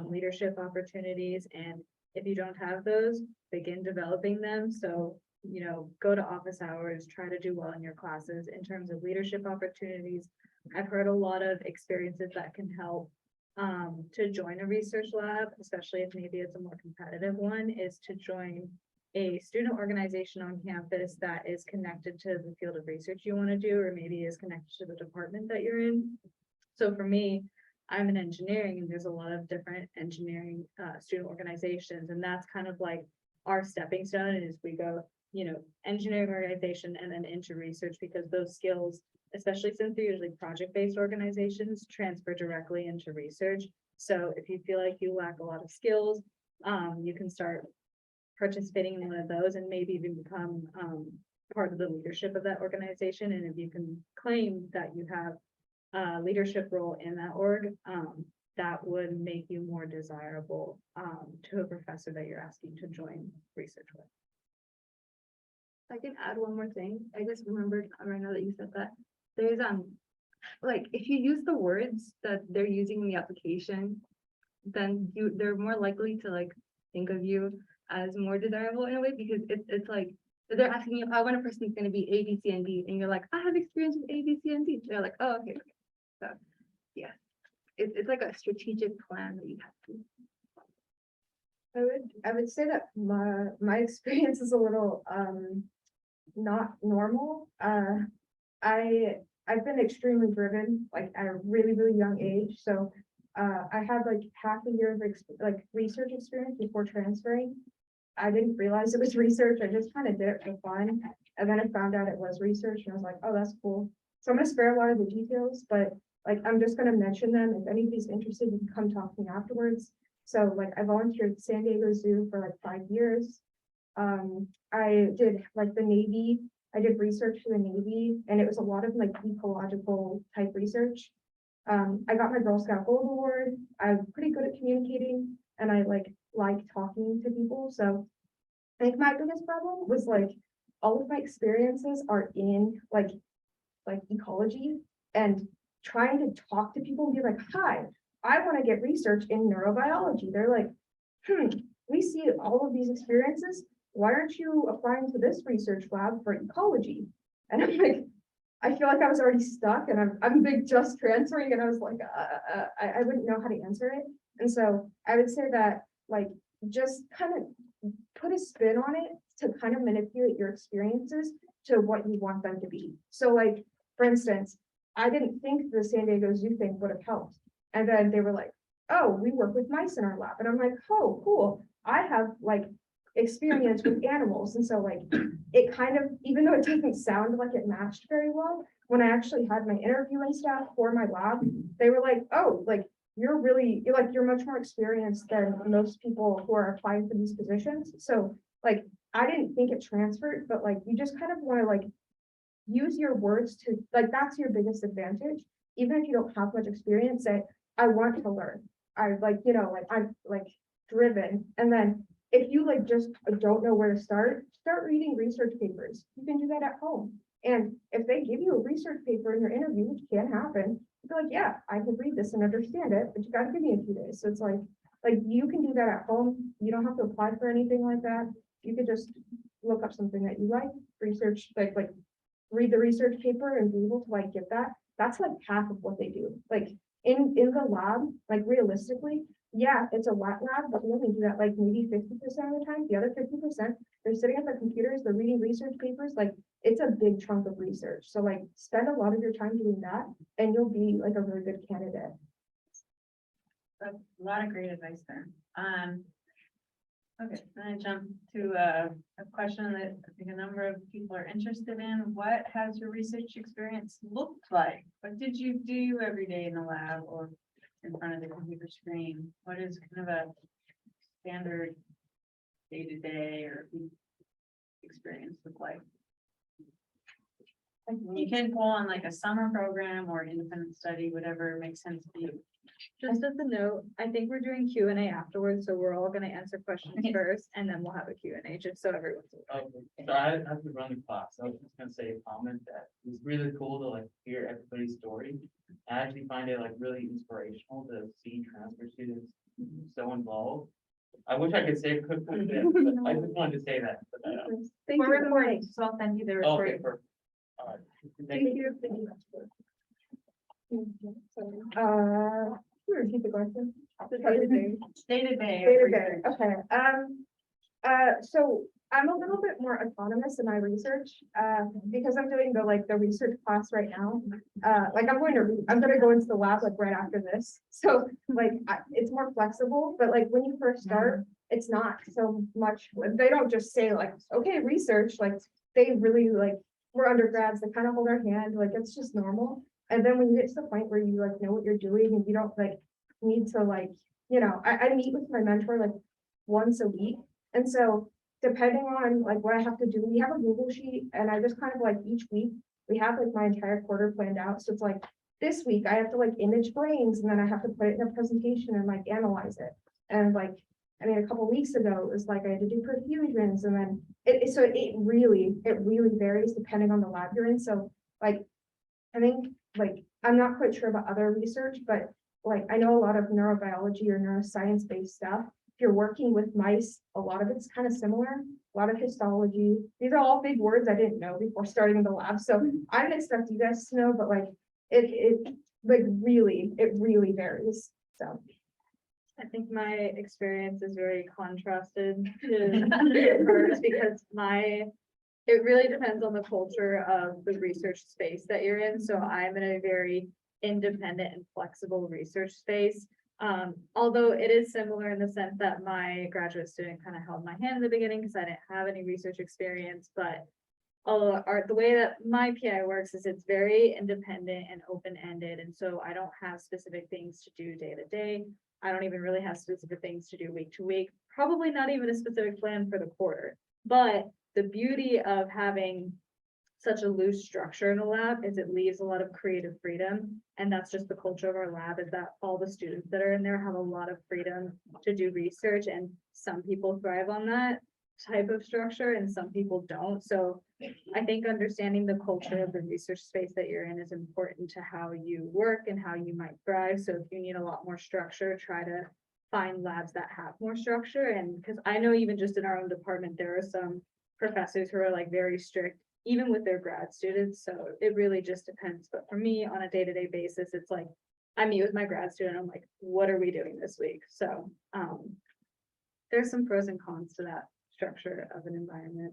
E: leadership opportunities, and if you don't have those, begin developing them. So, go to office hours, try to do well in your classes. In terms of leadership opportunities, I've heard a lot of experiences that can help to join a research lab, especially if maybe it's a more competitive one, is to join a student organization on campus that is connected to the field of research you want to do, or maybe is connected to the department that you're in. So for me, I'm in engineering and there's a lot of different engineering student organizations, and that's kind of like our stepping stone is we go, engineering organization and then into research, because those skills, especially since they're usually project-based organizations, transfer directly into research. So if you feel like you lack a lot of skills, you can start participating in one of those and maybe even become part of the leadership of that organization. And if you can claim that you have a leadership role in that org, that would make you more desirable to a professor that you're asking to join research with.
C: I can add one more thing. I just remembered right now that you said that. There's like if you use the words that they're using in the application, then they're more likely to like think of you as more desirable in a way, because it's like they're asking you, I want a person who's going to be A, B, C, and D, and you're like, I have experience with A, B, C, and D. They're like, oh, okay. So yeah, it's like a strategic plan that you have to.
F: I would say that my experience is a little not normal. I've been extremely driven, like at a really, really young age. So I had like half a year of research experience before transferring. I didn't realize it was research. I just kind of did it for fun. And then I found out it was research and I was like, oh, that's cool. So I'm gonna spare a lot of the details, but like I'm just gonna mention them. If anybody's interested, you can come talk to me afterwards. So like I volunteered at San Diego Zoo for like 5 years. I did like the Navy. I did research for the Navy, and it was a lot of like ecological type research. I got my Girl Scout Gold Award. I'm pretty good at communicating, and I like talking to people. So I think my biggest problem was like all of my experiences are in like ecology, and trying to talk to people and be like, hi, I want to get research in neurobiology. They're like, we see all of these experiences. Why aren't you applying to this research lab for ecology? And I'm like, I feel like I was already stuck, and I'm big just transferring, and I was like, I wouldn't know how to answer it. And so I would say that like just kind of put a spin on it to kind of manipulate your experiences to what you want them to be. So like, for instance, I didn't think the San Diego Zoo thing would have helped. And then they were like, oh, we work with mice in our lab. And I'm like, oh, cool. I have like experience with animals. And so like, it kind of, even though it doesn't sound like it matched very well, when I actually had my interviewing staff for my lab, they were like, oh, like, you're much more experienced than most people who are applying for these positions. So like, I didn't think it transferred, but like, you just kind of want to like, use your words to like, that's your biggest advantage. Even if you don't have much experience, say, I want to learn. I like, I'm like driven. And then if you like just don't know where to start reading research papers. You can do that at home. And if they give you a research paper in your interview, which can happen, you're like, yeah, I can read this and understand it, but you got to give me a few days. So it's like you can do that at home. You don't have to apply for anything like that. You could just look up something that you like, research, like read the research paper and be able to like get that. That's like half of what they do. Like in the lab, like realistically, yeah, it's a wet lab, but we only do that like maybe 50% of the time. The other 50%, they're sitting at their computers, they're reading research papers. Like it's a big chunk of research. So like spend a lot of your time doing that and you'll be like a really good candidate.
G: That's a lot of great advice there. Okay, then I jump to a question that I think a number of people are interested in. What has your research experience looked like? What did you do every day in the lab or in front of the computer screen? What is kind of a standard day-to-day or week experience look like? You can go on like a summer program or independent study, whatever makes sense to you.
E: Just as a note, I think we're doing Q&A afterwards, so we're all gonna answer questions first, and then we'll have a Q&A, just so everyone's aware.
D: Okay, so I have to run the class. I was just gonna say a comment that it was really cool to like hear everybody's story. I actually find it like really inspirational to see transfer students so involved. I wish I could say it could, but I just wanted to say that.
C: Thank
G: We're
C: you.
G: recording, so I'll send you the
D: Okay,
G: recording.
D: perfect. All right.
C: Thank you.
F: Can you repeat the question?
G: Day-to-day.
F: Day-to-day, okay, so I'm a little bit more autonomous in my research, because I'm doing the research class right now. Like I'm gonna go into the lab like right after this. So like, it's more flexible, but like when you first start, it's not so much, they don't just say like, okay, research, like they really like, we're undergrads, they kind of hold our hand, like it's just normal. And then when you get to the point where you like know what you're doing and you don't like need to like, I meet with my mentor like once a week. And so depending on like what I have to do, we have a Google sheet and I just kind of like each week, we have like my entire quarter planned out. So it's like this week I have to like image brains and then I have to put it in a presentation and like analyze it. And like, I mean, a couple weeks ago, it was like I had to do perfusions and then so it really varies depending on the lab you're in. So like, I think like, I'm not quite sure about other research, but like, I know a lot of neurobiology or neuroscience based stuff. If you're working with mice, a lot of it's kind of similar, a lot of histology. These are all big words I didn't know before starting in the lab. So I didn't expect you guys to know, but like, it really varies. So.
E: I think my experience is very contrasted to hers because it really depends on the culture of the research space that you're in. So I'm in a very independent and flexible research space. Although it is similar in the sense that my graduate student kind of held my hand in the beginning because I didn't have any research experience, but the way that my PI works is it's very independent and open-ended. And so I don't have specific things to do day to day. I don't even really have specific things to do week to week, probably not even a specific plan for the quarter. But the beauty of having such a loose structure in a lab is it leaves a lot of creative freedom. And that's just the culture of our lab, is that all the students that are in there have a lot of freedom to do research. And some people thrive on that type of structure and some people don't. So I think understanding the culture of the research space that you're in is important to how you work and how you might thrive. So if you need a lot more structure, try to find labs that have more structure. And because I know even just in our own department, there are some professors who are like very strict, even with their grad students. So it really just depends. But for me, on a day-to-day basis, it's like I meet with my grad student, I'm like, what are we doing this week? So there's some pros and cons to that structure of an environment.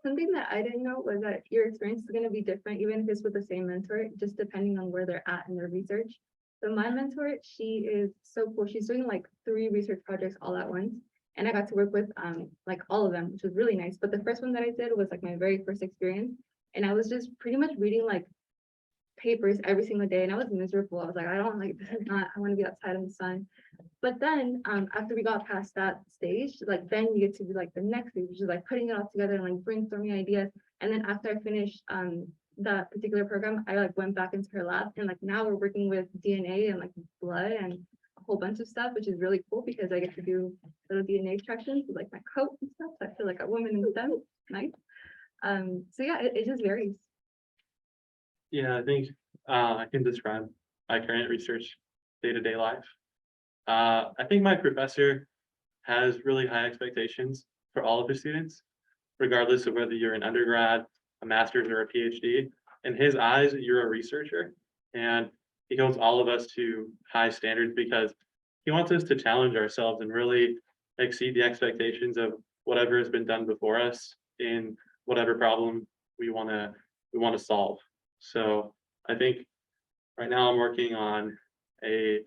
C: Something that I didn't know was that your experience is going to be different, even if it's with the same mentor, just depending on where they're at in their research. So my mentor, she is so cool. She's doing like 3 research projects all at once. And I got to work with like all of them, which was really nice. But the first one that I did was like my very first experience. And I was just pretty much reading like papers every single day. And I was miserable. I was like, I don't like this, is not, I want to be outside in the sun. But then after we got past that stage, like then you get to do like the next stage, which is like putting it all together and like brainstorming ideas. And then after I finished that particular program, I like went back into her lab and like now we're working with DNA and like blood and a whole bunch of stuff, which is really cool because I get to do little DNA extractions with like my coat and stuff. So I feel like a woman in STEM. Nice. So yeah, it just varies.
B: Yeah, I think I can describe my current research day-to-day life. I think my professor has really high expectations for all of his students, regardless of whether you're an undergrad, a master's, or a PhD. In his eyes, you're a researcher, and he holds all of us to high standards because he wants us to challenge ourselves and really exceed the expectations of whatever has been done before us in whatever problem we want to solve. So I think right now I'm working on a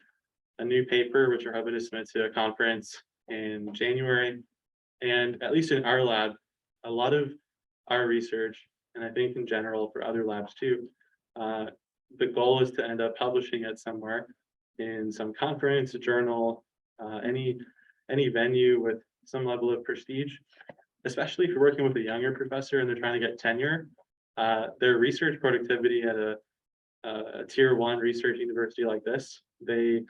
B: new paper, which we're hoping to submit to a conference in January. And at least in our lab, a lot of our research, and I think in general for other labs too, the goal is to end up publishing it somewhere in some conference, journal, any venue with some level of prestige, especially if you're working with a younger professor and they're trying to get tenure. Their research productivity at a tier 1 research university like this, they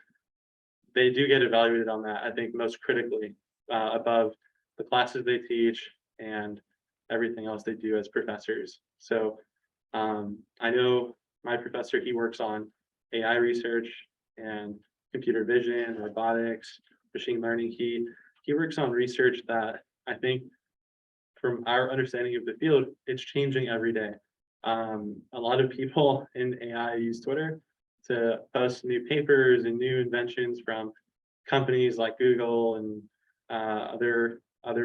B: do get evaluated on that, I think most critically, above the classes they teach and everything else they do as professors. So I know my professor, he works on AI research and computer vision, robotics, machine learning. He works on research that I think from our understanding of the field, it's changing every day. A lot of people in AI use Twitter to post new papers and new inventions from companies like Google and other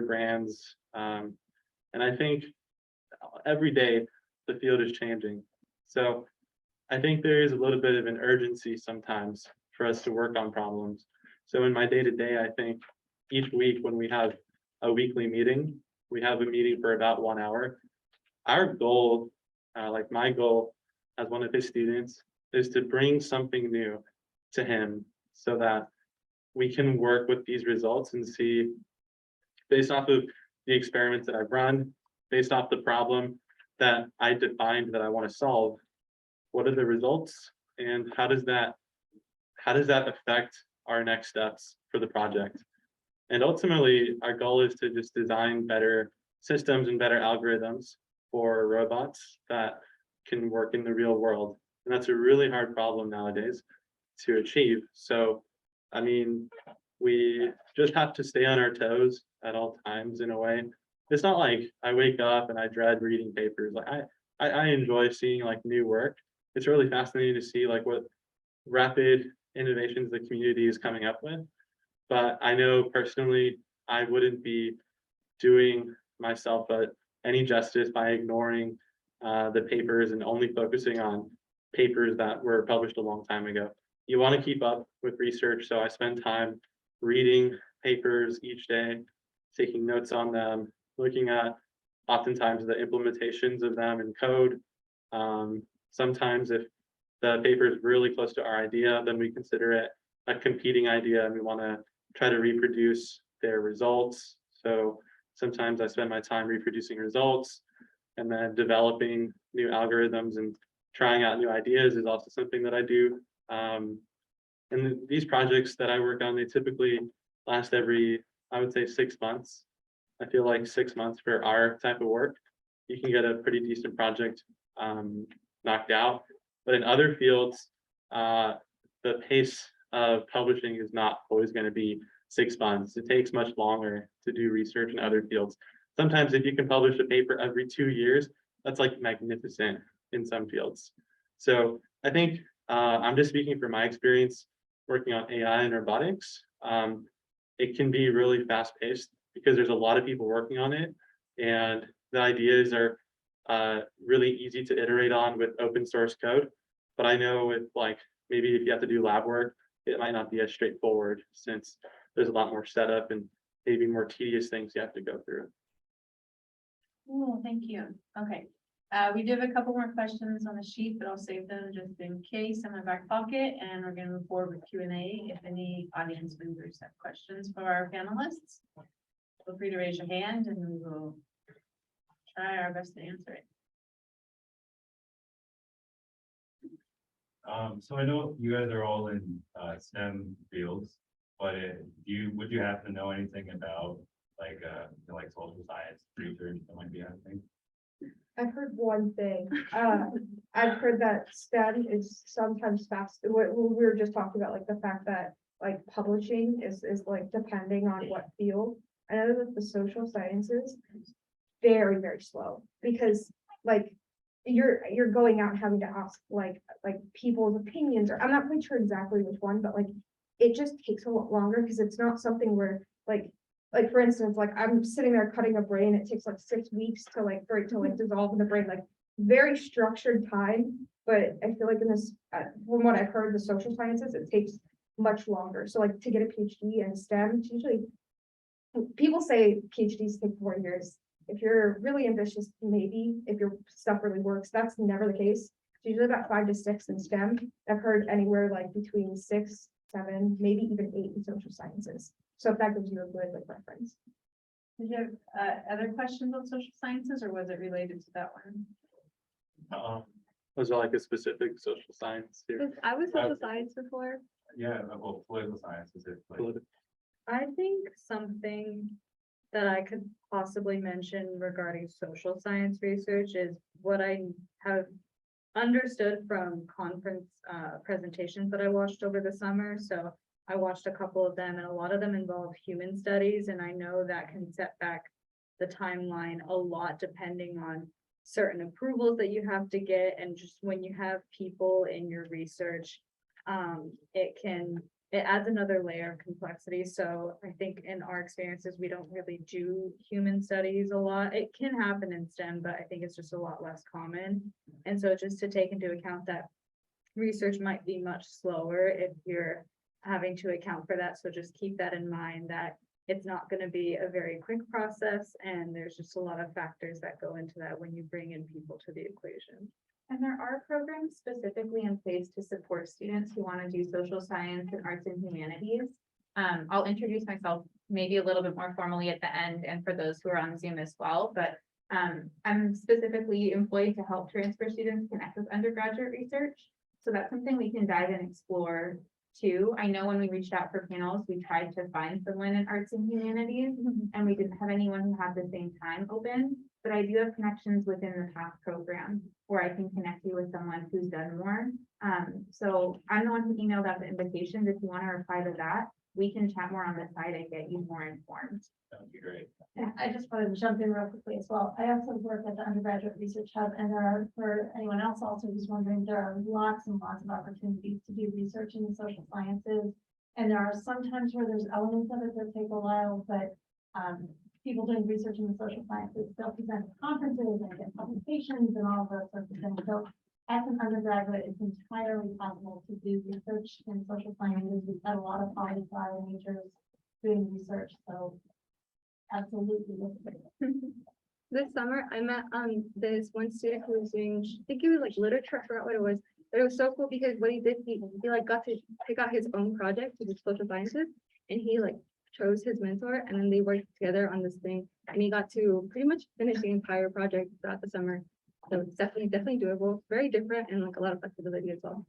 B: brands And I think every day the field is changing. So I think there is a little bit of an urgency sometimes for us to work on problems. So in my day-to-day, I think each week when we have a weekly meeting, we have a meeting for about 1 hour. Our goal, like my goal as one of his students, is to bring something new to him so that we can work with these results and see, based off of the experiments that I've run, based off the problem that I defined that I want to solve, what are the results and how does that affect our next steps for the project? And ultimately, our goal is to just design better systems and better algorithms for robots that can work in the real world. And that's a really hard problem nowadays to achieve. So, I mean, we just have to stay on our toes at all times in a way. It's not like I wake up and I dread reading papers. Like I enjoy seeing like new work. It's really fascinating to see like what rapid innovations the community is coming up with. But I know personally, I wouldn't be doing myself any justice by ignoring the papers and only focusing on papers that were published a long time ago. You want to keep up with research, so I spend time reading papers each day, taking notes on them, looking at oftentimes the implementations of them in code. Sometimes if the paper is really close to our idea, then we consider it a competing idea and we want to try to reproduce their results. So sometimes I spend my time reproducing results, and then developing new algorithms and trying out new ideas is also something that I do. And these projects that I work on, they typically last every, I would say 6 months. I feel like 6 months for our type of work, you can get a pretty decent project knocked out. But in other fields, the pace of publishing is not always going to be 6 months. It takes much longer to do research in other fields. Sometimes if you can publish a paper every 2 years, that's like magnificent in some fields. So I think I'm just speaking from my experience working on AI and robotics. It can be really fast paced because there's a lot of people working on it, and the ideas are really easy to iterate on with open source code. But I know with like, maybe if you have to do lab work, it might not be as straightforward since there's a lot more setup and maybe more tedious things you have to go through.
G: Oh, thank you. Okay. We do have a couple more questions on the sheet, but I'll save them just in case in my back pocket, and we're going to move forward with Q&A. If any audience members have questions for our panelists, feel free to raise your hand and we will try our best to answer it.
I: So I know you guys are all in STEM fields, but would you happen to know anything about like social science research that might be happening?
F: I've heard one thing. I've heard that STEM is sometimes fast. What we were just talking about, like the fact that like publishing is like depending on what field. I know that the social sciences very, very slow because like you're going out and having to ask like people's opinions, or I'm not quite sure exactly which one, but like it just takes a lot longer because it's not something where like for instance, like I'm sitting there cutting a brain, it takes like 6 weeks to like for it to like dissolve in the brain, like very structured time. But I feel like in this, from what I've heard, the social sciences, it takes much longer. So like to get a PhD in STEM, it's usually people say PhDs take 4 years. If you're really ambitious, maybe if your stuff really works, that's never the case. It's usually about 5 to 6 in STEM. I've heard anywhere like between 6, 7, maybe even 8 in social sciences. So if that gives you a good like reference.
G: Did you have other questions on social sciences, or was it related to that one?
B: Was there like a specific social science here?
C: I was social science before.
I: Yeah, well, political science is it? Like,
E: I think something that I could possibly mention regarding social science research is what I have understood from conference presentations that I watched over the summer. So I watched a couple of them, and a lot of them involve human studies, and I know that can set back the timeline a lot depending on certain approvals that you have to get, and just when you have people in your research, it can it adds another layer of complexity. So I think in our experiences, we don't really do human studies a lot. It can happen in STEM, but I think it's just a lot less common. And so just to take into account that research might be much slower if you're having to account for that. So just keep that in mind, that it's not going to be a very quick process, and there's just a lot of factors that go into that when you bring in people to the equation.
A: And there are programs specifically in place to support students who want to do social science and arts and humanities. I'll introduce myself maybe a little bit more formally at the end, and for those who are on Zoom as well, but I'm specifically employed to help transfer students connect with undergraduate research. So that's something we can dive and explore too. I know when we reached out for panels, we tried to find someone in arts and humanities, and we didn't have anyone who had the same time open, but I do have connections within the PATH program where I can connect you with someone who's done more. So I'm the one who emailed out the invitations. If you want to reply to that, we can chat more on the side and get you more informed.
I: That would be great.
J: Yeah, I just wanted to jump in real quickly as well. I also work at the Undergraduate Research Hub, and there are, for anyone else also who's wondering, there are lots and lots of opportunities to do research in the social sciences. And there are some times where there's elements of it that take a while, but people doing research in the social sciences, they'll present at conferences and get publications and all of those sorts of things. So as an undergraduate, it's entirely possible to do research in social sciences. We've got a lot of poly-sci majors doing research, so absolutely. look at it.
C: This summer, I met this one student who was doing, I think it was like literature, I forgot what it was, but it was so cool because what he did, he like got to pick out his own project, which is social sciences, and he like chose his mentor, and then they worked together on this thing, and he got to pretty much finish the entire project throughout the summer. So it's definitely doable, very different, and like a lot of flexibility as well.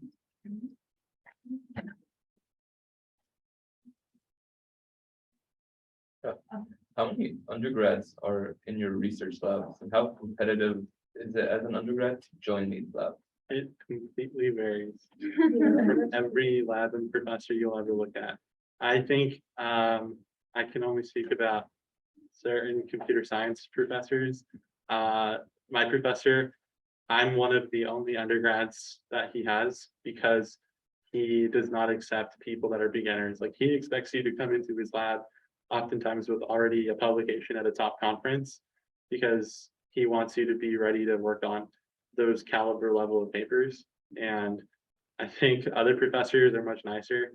K: How many undergrads are in your research labs, and how competitive is it as an undergrad to join these labs?
B: It completely varies from every lab and professor you'll ever look at. I think I can only speak about certain computer science professors. My professor, I'm one of the only undergrads that he has because he does not accept people that are beginners. Like, he expects you to come into his lab oftentimes with already a publication at a top conference, because he wants you to be ready to work on those caliber level of papers. And I think other professors are much nicer.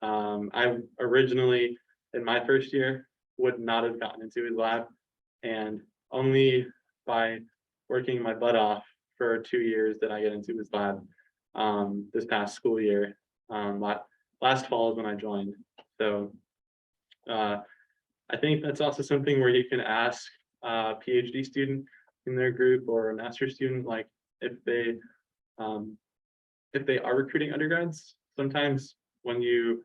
B: I originally, in my first year, would not have gotten into his lab, and only by working my butt off for 2 years did I get into his lab this past school year. Last fall is when I joined. So I think that's also something where you can ask a PhD student in their group or a master's student, like if they are recruiting undergrads. Sometimes when you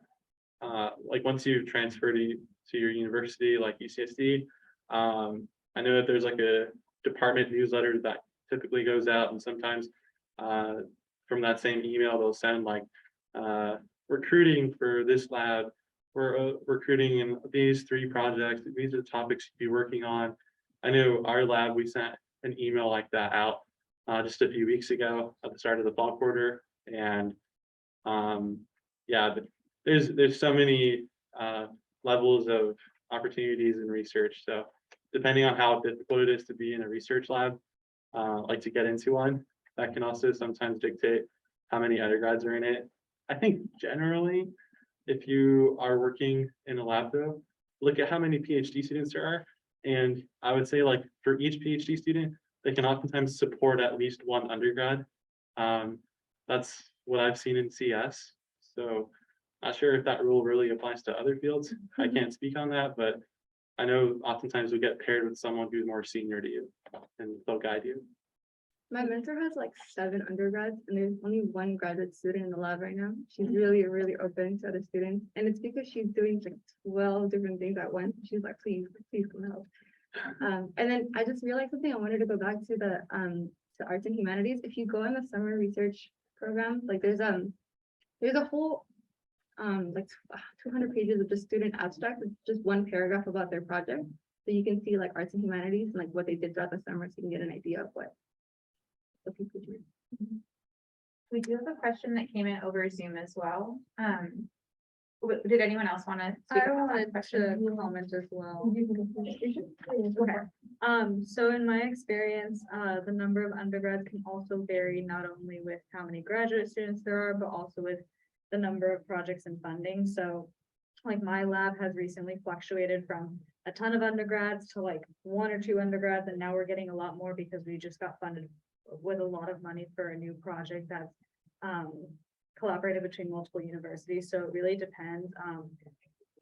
B: like once you transfer to your university like UCSD, I know that there's like a department newsletter that typically goes out, and sometimes from that same email they'll send like recruiting for this lab. We're recruiting in these 3 projects. These are the topics you'd be working on. I know our lab, we sent an email like that out just a few weeks ago at the start of the fall quarter. And yeah, but there's so many levels of opportunities in research. So depending on how difficult it is to be in a research lab, like to get into one, that can also sometimes dictate how many undergrads are in it. I think generally, if you are working in a lab though, look at how many PhD students there are. And I would say, like, for each PhD student, they can oftentimes support at least 1 undergrad. That's what I've seen in CS. So not sure if that rule really applies to other fields. I can't speak on that, but I know oftentimes we get paired with someone who's more senior to you and they'll guide you.
C: My mentor has like 7 undergrads, and there's only 1 graduate student in the lab right now. She's really open to other students, and it's because she's doing like 12 different things at once. She's like, please come help. And then I just realized something. I wanted to go back to the to arts and humanities. If you go in the summer research program, like there's a whole like 200 pages of just student abstract with just 1 paragraph about their project. So you can see like arts and humanities and like what they did throughout the summer, so you can get an idea of what the people do.
A: We do have a question that came in over Zoom as well. Did anyone else want to?
C: I wanted to comment as well. So in my experience, the number of undergrads can also vary not only with how many graduate students there are, but also with the number of projects and funding. So like my lab has recently fluctuated from a ton of undergrads to like 1 or 2 undergrads, and now we're getting a lot more because we just got funded with a lot of money for a new project that's collaborated between multiple universities. So it really depends.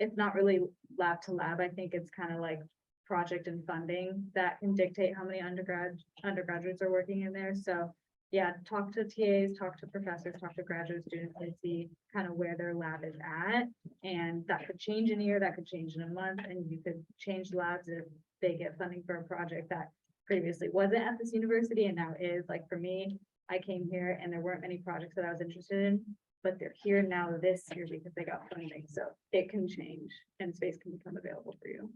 C: It's not really lab to lab. I think it's kind of like project and funding that can dictate how many undergraduates are working in there. So yeah, talk to TAs, talk to professors, talk to graduate students and see kind of where their lab is at. And that could change in a year, that could change in a month, and you could change labs if they get funding for a project that previously wasn't at this university and now is. Like for me, I came here and there weren't many projects that I was interested in, but they're here now this year because they got funding. So it can change and space can become available for you.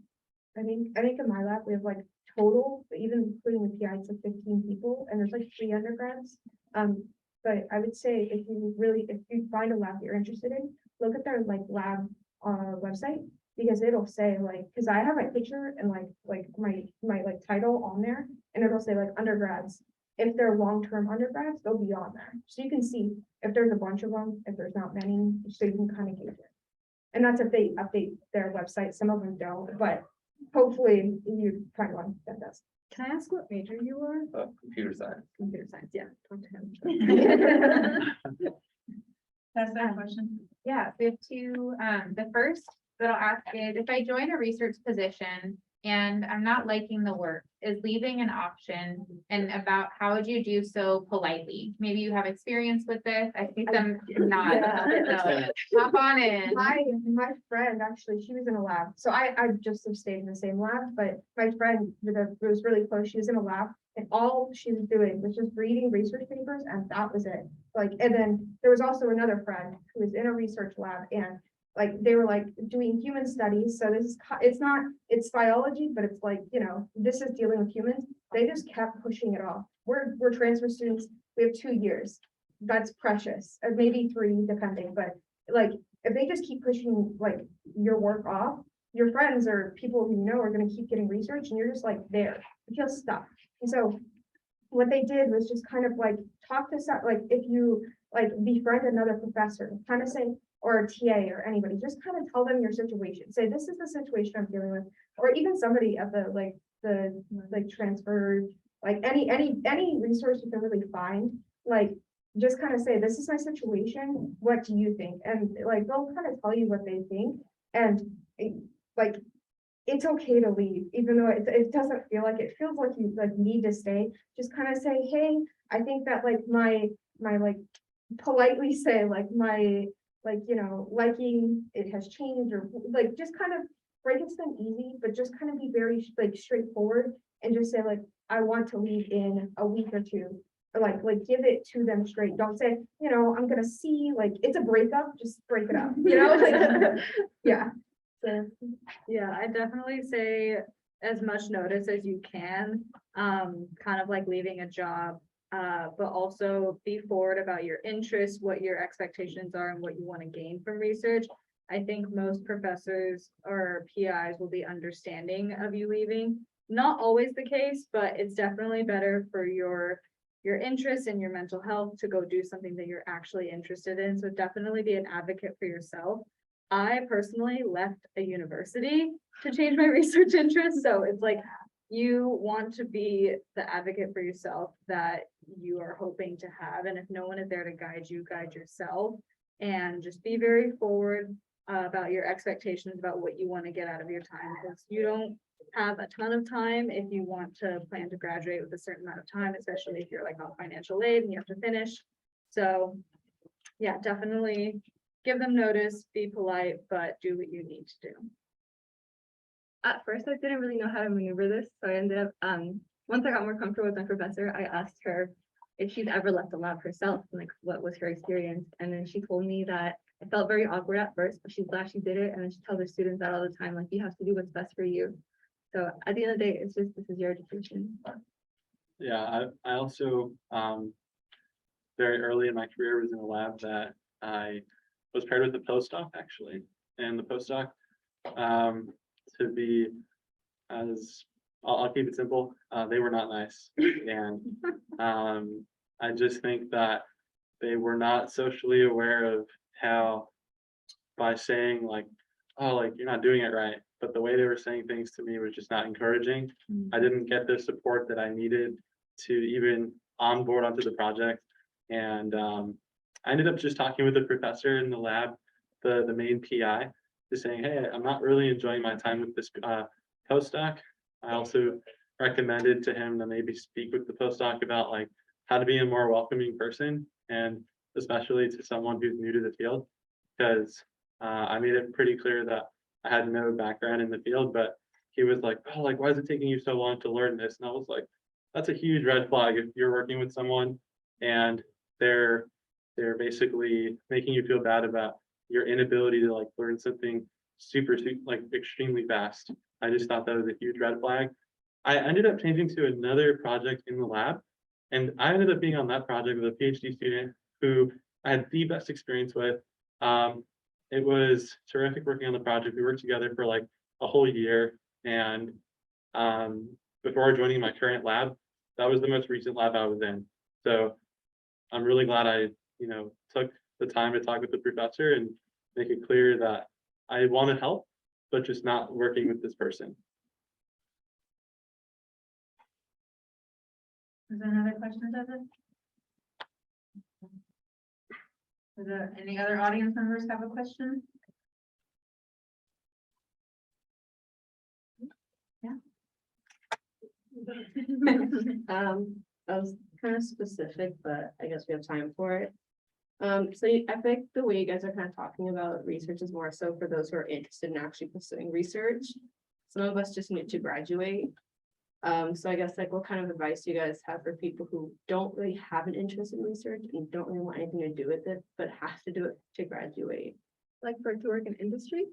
F: I think in my lab, we have like total, even including the PI, it's like 15 people, and there's like 3 undergrads. But I would say if you find a lab that you're interested in, look at their like lab website, because it'll say like, because I have my picture and like my like title on there, and it'll say like undergrads. If they're long-term undergrads, they'll be on there. So you can see if there's a bunch of them, if there's not many, so you can kind of gauge it. And that's if they update their website. Some of them don't, but hopefully you find one that does.
C: Can I ask what major you are?
K: Computer science.
C: Computer science, yeah. Talk to him.
G: That's that question.
A: Yeah, we have 2. The first that I'll ask is, if I join a research position and I'm not liking the work, is leaving an option? And about how would you do so politely? Maybe you have experience with this. I see some nod.
F: Yeah.
A: So hop on in.
F: My friend, actually, she was in a lab. So I just have stayed in the same lab, but my friend was really close. She was in a lab and all she was doing was just reading research papers, and that was it. Like, and then there was also another friend who was in a research lab, and like they were like doing human studies. So this is, it's biology, but it's like, you know, this is dealing with humans. They just kept pushing it off. We're transfer students. We have 2 years. That's precious, or maybe 3 depending, but like if they just keep pushing like your work off, your friends or people who you know are going to keep getting research, and you're just like there, you feel stuck. And so what they did was just kind of like talk to some, like if you like befriend another professor, kind of say, or a TA or anybody, just kind of tell them your situation. Say, this is the situation I'm dealing with, or even somebody at the transfer, like any resource you can really find, like just kind of say, this is my situation. What do you think? And like, they'll kind of tell you what they think. And like, it's okay to leave, even though it doesn't feel like it feels like you like need to stay. Just kind of say, hey, I think that like my like politely say like my like, you know, liking it has changed, or like just kind of break it to them easy, but just kind of be very like straightforward and just say like, I want to leave in a week or 2. Or like give it to them straight. Don't say, you know, I'm gonna see, like it's a breakup, just break it up, you know, like, yeah. So
C: Yeah, I definitely say as much notice as you can, kind of like leaving a job, but also be forward about your interests, what your expectations are and what you want to gain from research. I think most professors or PIs will be understanding of you leaving. Not always the case, but it's definitely better for your interests and your mental health to go do something that you're actually interested in. So definitely be an advocate for yourself. I personally left a university to change my research interests. So it's like, you want to be the advocate for yourself that you are hoping to have. And if no one is there to guide you, guide yourself, and just be very forward about your expectations about what you want to get out of your time, because you don't have a ton of time if you want to plan to graduate with a certain amount of time, especially if you're like on financial aid and you have to finish. So yeah, definitely give them notice, be polite, but do what you need to do.
L: At first, I didn't really know how to maneuver this, so I ended up, once I got more comfortable with my professor, I asked her if she's ever left a lab herself, and like what was her experience. And then she told me that it felt very awkward at first, but she's glad she did it. And then she tells her students that all the time, like, you have to do what's best for you. So at the end of the day, it's just, this is your education.
B: Yeah, I also very early in my career was in a lab that I was paired with a postdoc actually. and the postdoc. To be as, I'll keep it simple, they were not nice. And I just think that they were not socially aware of how, by saying like, oh, like, you're not doing it right, but the way they were saying things to me was just not encouraging. I didn't get the support that I needed to even onboard onto the project. And I ended up just talking with the professor in the lab, the main PI, just saying, hey, I'm not really enjoying my time with this postdoc. I also recommended to him to maybe speak with the postdoc about like how to be a more welcoming person, and especially to someone who's new to the field, because I made it pretty clear that I had no background in the field, but he was like, oh, like, why is it taking you so long to learn this? And I was like, that's a huge red flag if you're working with someone and they're basically making you feel bad about your inability to like learn something like extremely fast. I just thought that was a huge red flag. I ended up changing to another project in the lab, and I ended up being on that project with a PhD student who I had the best experience with. It was terrific working on the project. We worked together for like a whole year, and before joining my current lab, that was the most recent lab I was in. So I'm really glad I, took the time to talk with the professor and make it clear that I want to help, but just not working with this person.
G: Is there another question, does it? Is there any other audience members have a question?
M: I was kind of specific, but I guess we have time for it. I think the way you guys are kind of talking about research is more so for those who are interested in actually pursuing research. Some of us just need to graduate. So I guess like what kind of advice do you guys have for people who don't really have an interest in research and don't really want anything to do with it, but have to do it to graduate?
L: Like for to work in industry?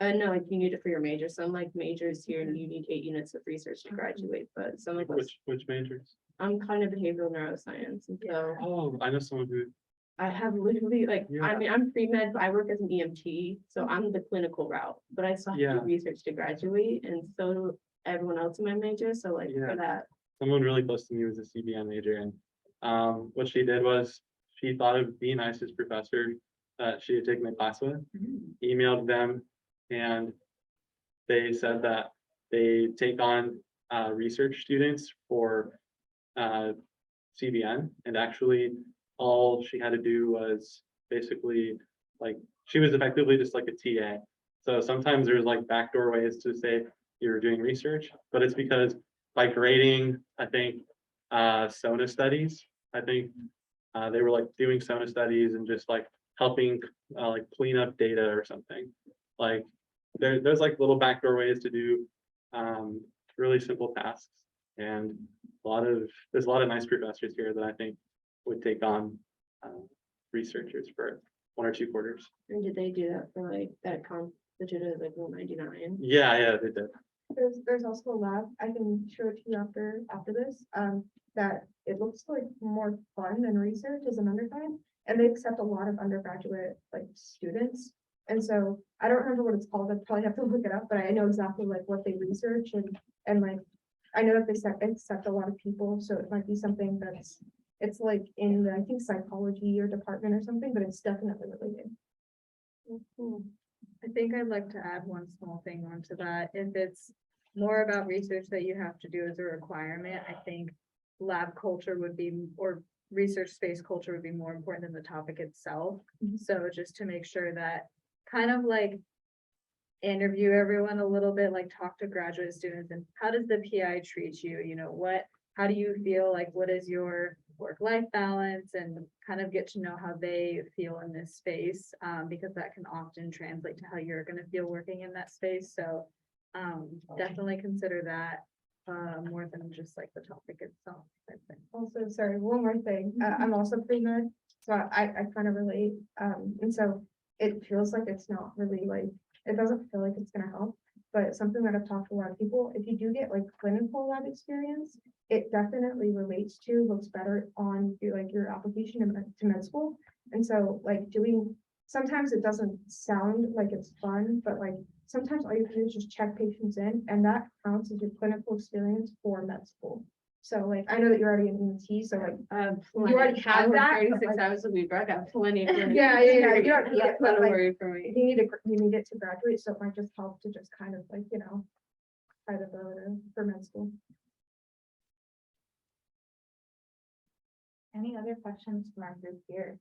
M: No, like you need it for your major. Some like majors here and you need 8 units of research to graduate, but some like
B: Which majors?
M: I'm kind of behavioral neuroscience, and so
B: Oh, I know someone who,
M: I have literally like, I
B: Yeah.
M: mean, I'm pre-med, but I work as an EMT, so I'm the clinical route, but I still have to
B: Yeah.
M: do research to graduate, and so do everyone else in my major, so like
B: Yeah.
M: for that.
B: someone really close to me was a CBN major, and what she did was she thought of the nicest professor that she had taken a class with, emailed them, and they said that they take on research students for CBN, and actually all she had to do was basically like, she was effectively just like a TA. So sometimes there's like backdoor ways to say you're doing research, but it's because by grading, I think, SONA studies, I think they were like doing SONA studies and just like helping like clean up data or something. Like there's like little backdoor ways to do really simple tasks. And there's a lot of nice professors here that I think would take on researchers for 1 or 2 quarters.
M: And did they do that for like that constituted like Rule 99?
B: Yeah, they did.
F: There's also a lab, I can show it to you after this, that it looks like more fun than research as an undergrad. And they accept a lot of undergraduate like students. And so I don't remember what it's called. I'd probably have to look it up, but I know exactly like what they research and like, I know that they accept a lot of people, so it might be something it's like in the, I think, psychology or department or something, but it's definitely related.
E: I think I'd like to add one small thing onto that. If it's more about research that you have to do as a requirement, I think lab culture would be, or research space culture would be more important than the topic itself. So just to make sure that kind of like interview everyone a little bit, like talk to graduate students and how does the PI treat you? How do you feel, like what is your work-life balance, and kind of get to know how they feel in this space, because that can often translate to how you're going to feel working in that space. So definitely consider that more than just like the topic itself, I think.
F: Also, sorry, one more thing. I'm also pre-med, so I kind of relate. And so it feels like it's not really like, it doesn't feel like it's gonna help, but something that I've talked to a lot of people, if you do get like clinical lab experience, it definitely relates to, looks better on like your application to med school. And so like doing sometimes it doesn't sound like it's fun, but like sometimes all you do is just check patients in, and that counts as your clinical experience for med school. So like, I know that you're already an EMT, so like, you already have that. but,
M: 36
F: like,
M: hours a week, I got plenty. of
F: Yeah, you don't need it,
M: That's
F: but
M: not a
F: like,
M: worry for me.
F: you need it to graduate, so it might just help to just kind of like, try to throw it in for med school.
A: Any other questions from our group here?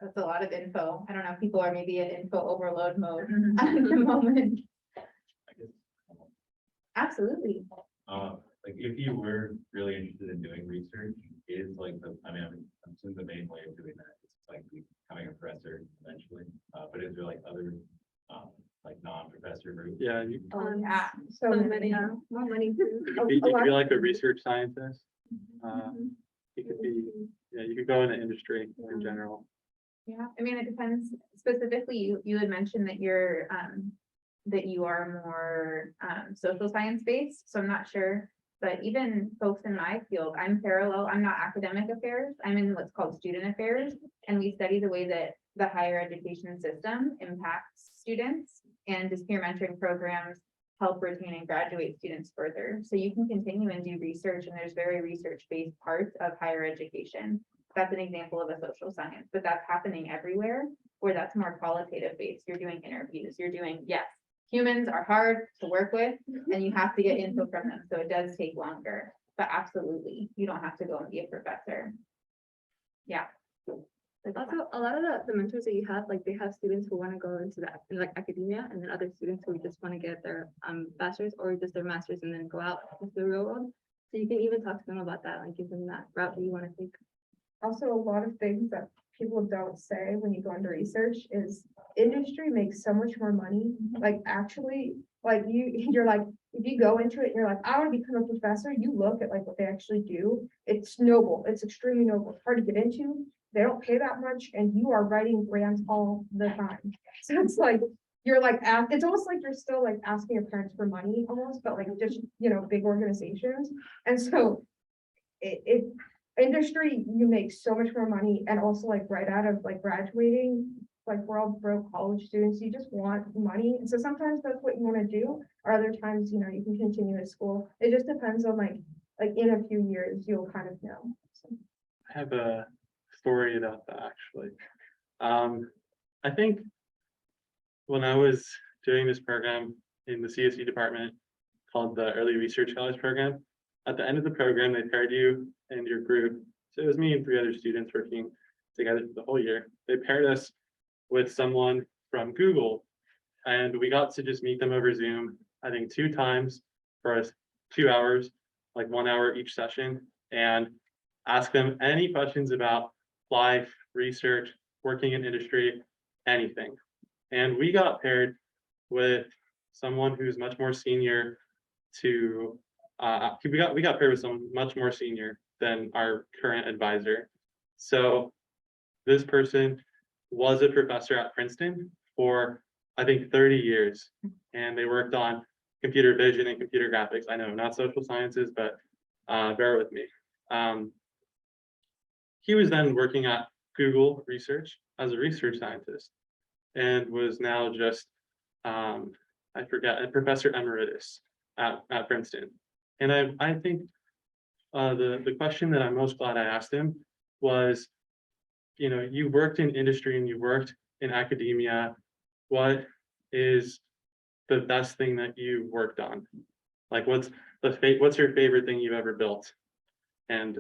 A: That's a lot of info. I don't know if people are maybe in info overload mode at the moment.
I: I guess,
A: Absolutely.
I: like if you were really interested in doing research, is like I'm assuming the main way of doing that is like becoming a professor eventually. But is there like other, like non-professor routes?
B: Yeah,
A: Yeah.
F: So
L: many, more money too.
B: you
F: a lot
B: could be like a research scientist. You could be, you could go into industry in general.
A: Yeah, I mean, it depends. Specifically, you had mentioned that that you are more, social science based, so I'm not sure. But even folks in my field, I'm not academic affairs, I'm in what's called student affairs. And we study the way that the higher education system impacts students, and just peer mentoring programs help retain and graduate students further. So you can continue and do research, and there's very research-based parts of higher education. That's an example of a social science, but that's happening everywhere, where that's more qualitative based. You're doing interviews, yes, humans are hard to work with, and you have to get info from them, so it does take longer. But absolutely, you don't have to go and be a professor. Yeah.
L: Also, a lot of the mentors that you have, like they have students who want to go into that in like academia, and then other students who just want to get their bachelor's or just their master's and then go out into the real world. So you can even talk to them about that, like give them that route that you want to take.
F: Also, a lot of things that people don't say when you go into research is industry makes so much more money. Like actually, like you're like, if you go into it and you're like, I want to become a professor, you look at like what they actually do. It's noble. It's extremely noble. It's hard to get into. They don't pay that much, and you are writing grants all the time. So it's like, you're like, it's almost like you're still like asking your parents for money almost, but like just, big organizations. And so it industry, you make so much more money, and also like right out of like graduating, like we're all broke college students, you just want money. And so sometimes that's what you want to do, or other times, you can continue at school. It just depends on like in a few years, you'll kind of know. So.
B: I have a story about that actually. I think when I was doing this program in the CSE department called the Early Research College Program, at the end of the program, they paired you and your group. So it was me and 3 other students working together the whole year. They paired us with someone from Google, and we got to just meet them over Zoom, I think 2 times for 2 hours, like 1 hour each session, and ask them any questions about life, research, working in industry, anything. And we got paired with someone who's much more senior to, we got paired with someone much more senior than our current advisor. So this person was a professor at Princeton for, I think, 30 years, and they worked on computer vision and computer graphics. I know, not social sciences, but bear with me. He was then working at Google Research as a research scientist, and was now just, I forget, a professor emeritus at Princeton. And I think the question that I'm most glad I asked him was, you worked in industry and you worked in academia. What is the best thing that you worked on? Like, what's your favorite thing you've ever built? And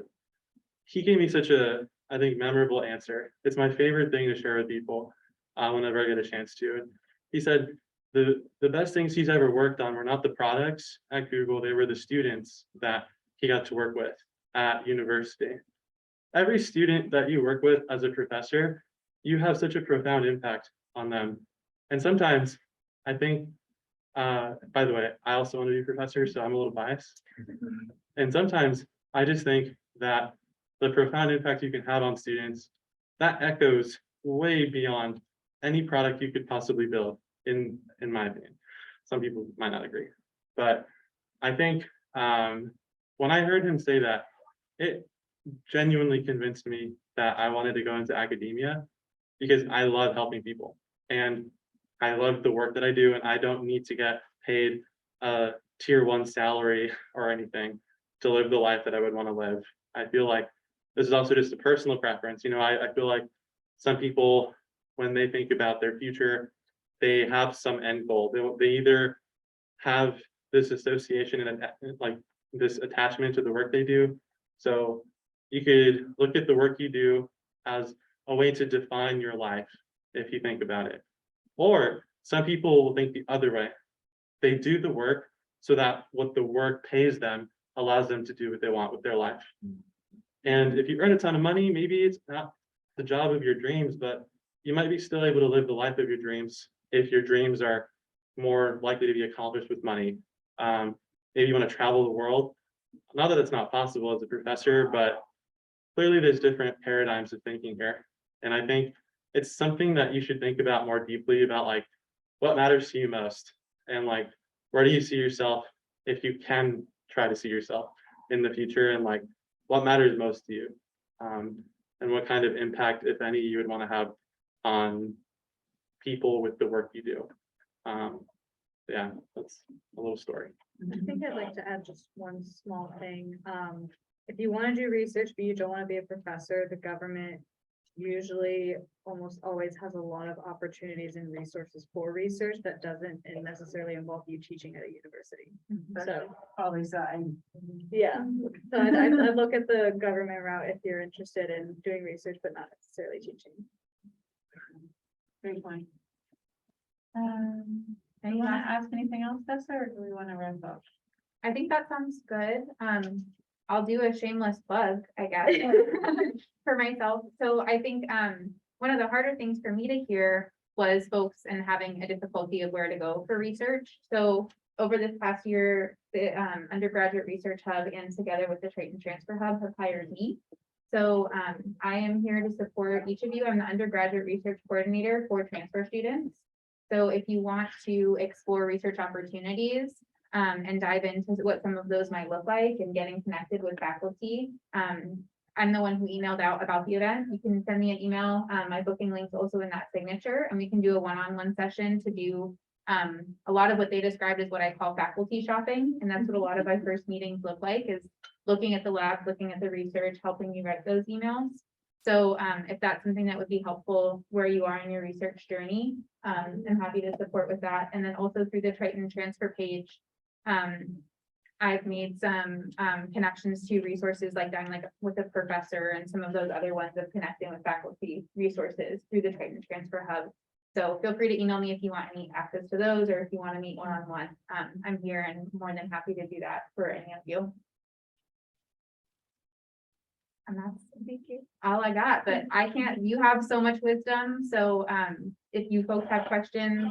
B: he gave me such a, I think, memorable answer. It's my favorite thing to share with people whenever I get a chance to. And he said the best things he's ever worked on were not the products at Google, they were the students that he got to work with at university. Every student that you work with as a professor, you have such a profound impact on them. And sometimes I think, by the way, I also want to be a professor, so I'm a little biased. And sometimes I just think that the profound impact you can have on students, that echoes way beyond any product you could possibly build, in my opinion. Some people might not agree, but I think when I heard him say that, it genuinely convinced me that I wanted to go into academia, because I love helping people and I love the work that I do, and I don't need to get paid a tier 1 salary or anything to live the life that I would want to live. I feel like this is also just a personal preference. You know, I feel like some people, when they think about their future, they have some end goal. They either have this association and like this attachment to the work they do. So you could look at the work you do as a way to define your life, if you think about it. Or some people will think the other way. They do the work so that what the work pays them allows them to do what they want with their life. And if you earn a ton of money, maybe it's not the job of your dreams, but you might be still able to live the life of your dreams if your dreams are more likely to be accomplished with money. Maybe you want to travel the world. Not that it's not possible as a professor, but clearly there's different paradigms of thinking here. And I think it's something that you should think about more deeply about, like, what matters to you most, and like, where do you see yourself, if you can try to see yourself in the future, and like, what matters most to you, and what kind of impact, if any, you would want to have on people with the work you do. Yeah, that's a little story.
E: I think I'd like to add just one small thing. If you want to do research, but you don't want to be a professor, the government usually almost always has a lot of opportunities and resources for research that doesn't necessarily involve you teaching at a university. So,
G: Probably sign.
E: yeah, so I look at the government route if you're interested in doing research, but not necessarily teaching.
G: Great point. Anyone want to ask anything else, Tessa, or do we want to wrap up?
A: I think that sounds good. I'll do a shameless plug, I guess, for myself. So I think, one of the harder things for me to hear was folks and having a difficulty of where to go for research. So over this past year, the Undergraduate Research Hub and together with the Triton Transfer Hub have hired me. So I am here to support each of you. I'm the Undergraduate Research Coordinator for transfer students. So if you want to explore research opportunities and dive into what some of those might look like and getting connected with faculty, I'm the one who emailed out about the event. You can send me an email. My booking link's also in that signature, and we can do a one-on-one session to do a lot of what they described as what I call faculty shopping. And that's what a lot of my first meetings look like, is looking at the lab, looking at the research, helping you write those emails. So if that's something that would be helpful where you are in your research journey, I'm happy to support with that. And then also through the Triton transfer page, I've made some connections to resources like Dining with a Professor and some of those other ones of connecting with faculty resources through the Triton Transfer Hub. So feel free to email me if you want any access to those, or if you want to meet one-on-one. I'm here and more than happy to do that for any of you. And that's all I got, but I can't, you have so much wisdom. So if you folks have questions,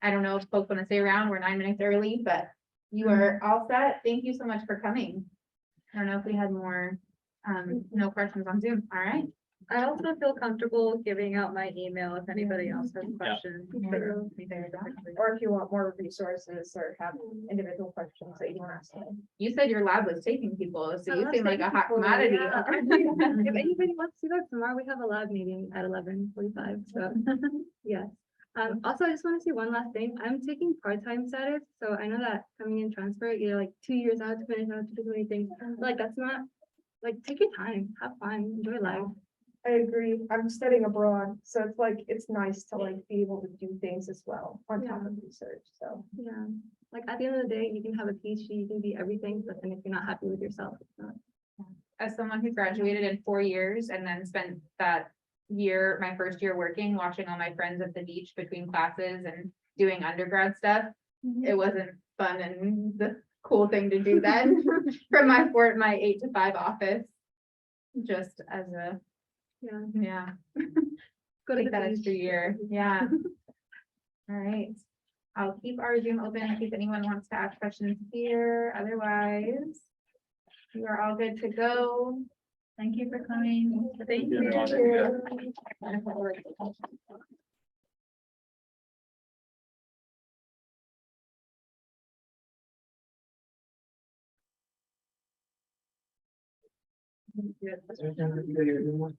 A: I don't know if folks want to stay around, we're 9 minutes early, but you are all set. Thank you so much for coming. I don't know if we had more, no questions on Zoom. All right.
E: I also feel comfortable giving out my email if anybody else has questions. Or if you want more resources or have individual questions that you want to ask.
A: You said your lab was taking people, so
E: I
A: you
E: love
A: seem like a
E: taking
A: hot
E: people,
A: commodity.
E: yeah.
L: If anybody wants to do that tomorrow, we have a lab meeting at 11:45, so, yes. Also, I just want to say one last thing. I'm taking part-time status, so I know that coming in transfer, you're like 2 years out to finish out to do anything. Like, that's not, like, take your time, have fun, enjoy life.
F: I agree. I'm studying abroad, so it's like, it's nice to like be able to do things as well on top of research, so.
L: Yeah, like, at the end of the day, you can have a PhD, you can be everything, but then if you're not happy with yourself, it's not.
A: As someone who graduated in 4 years and then spent that year, my first year working, watching all my friends at the beach between classes and doing undergrad stuff, it wasn't fun and the cool thing to do then from my 8 to 5 office. Just as a, yeah.
L: Go to
A: Take
L: the
A: that
L: beach.
A: extra year, yeah. All right, I'll keep our Zoom open in case anyone wants to ask questions here, otherwise you are all good to go. Thank you for coming.
G: Thank
B: you.
G: you.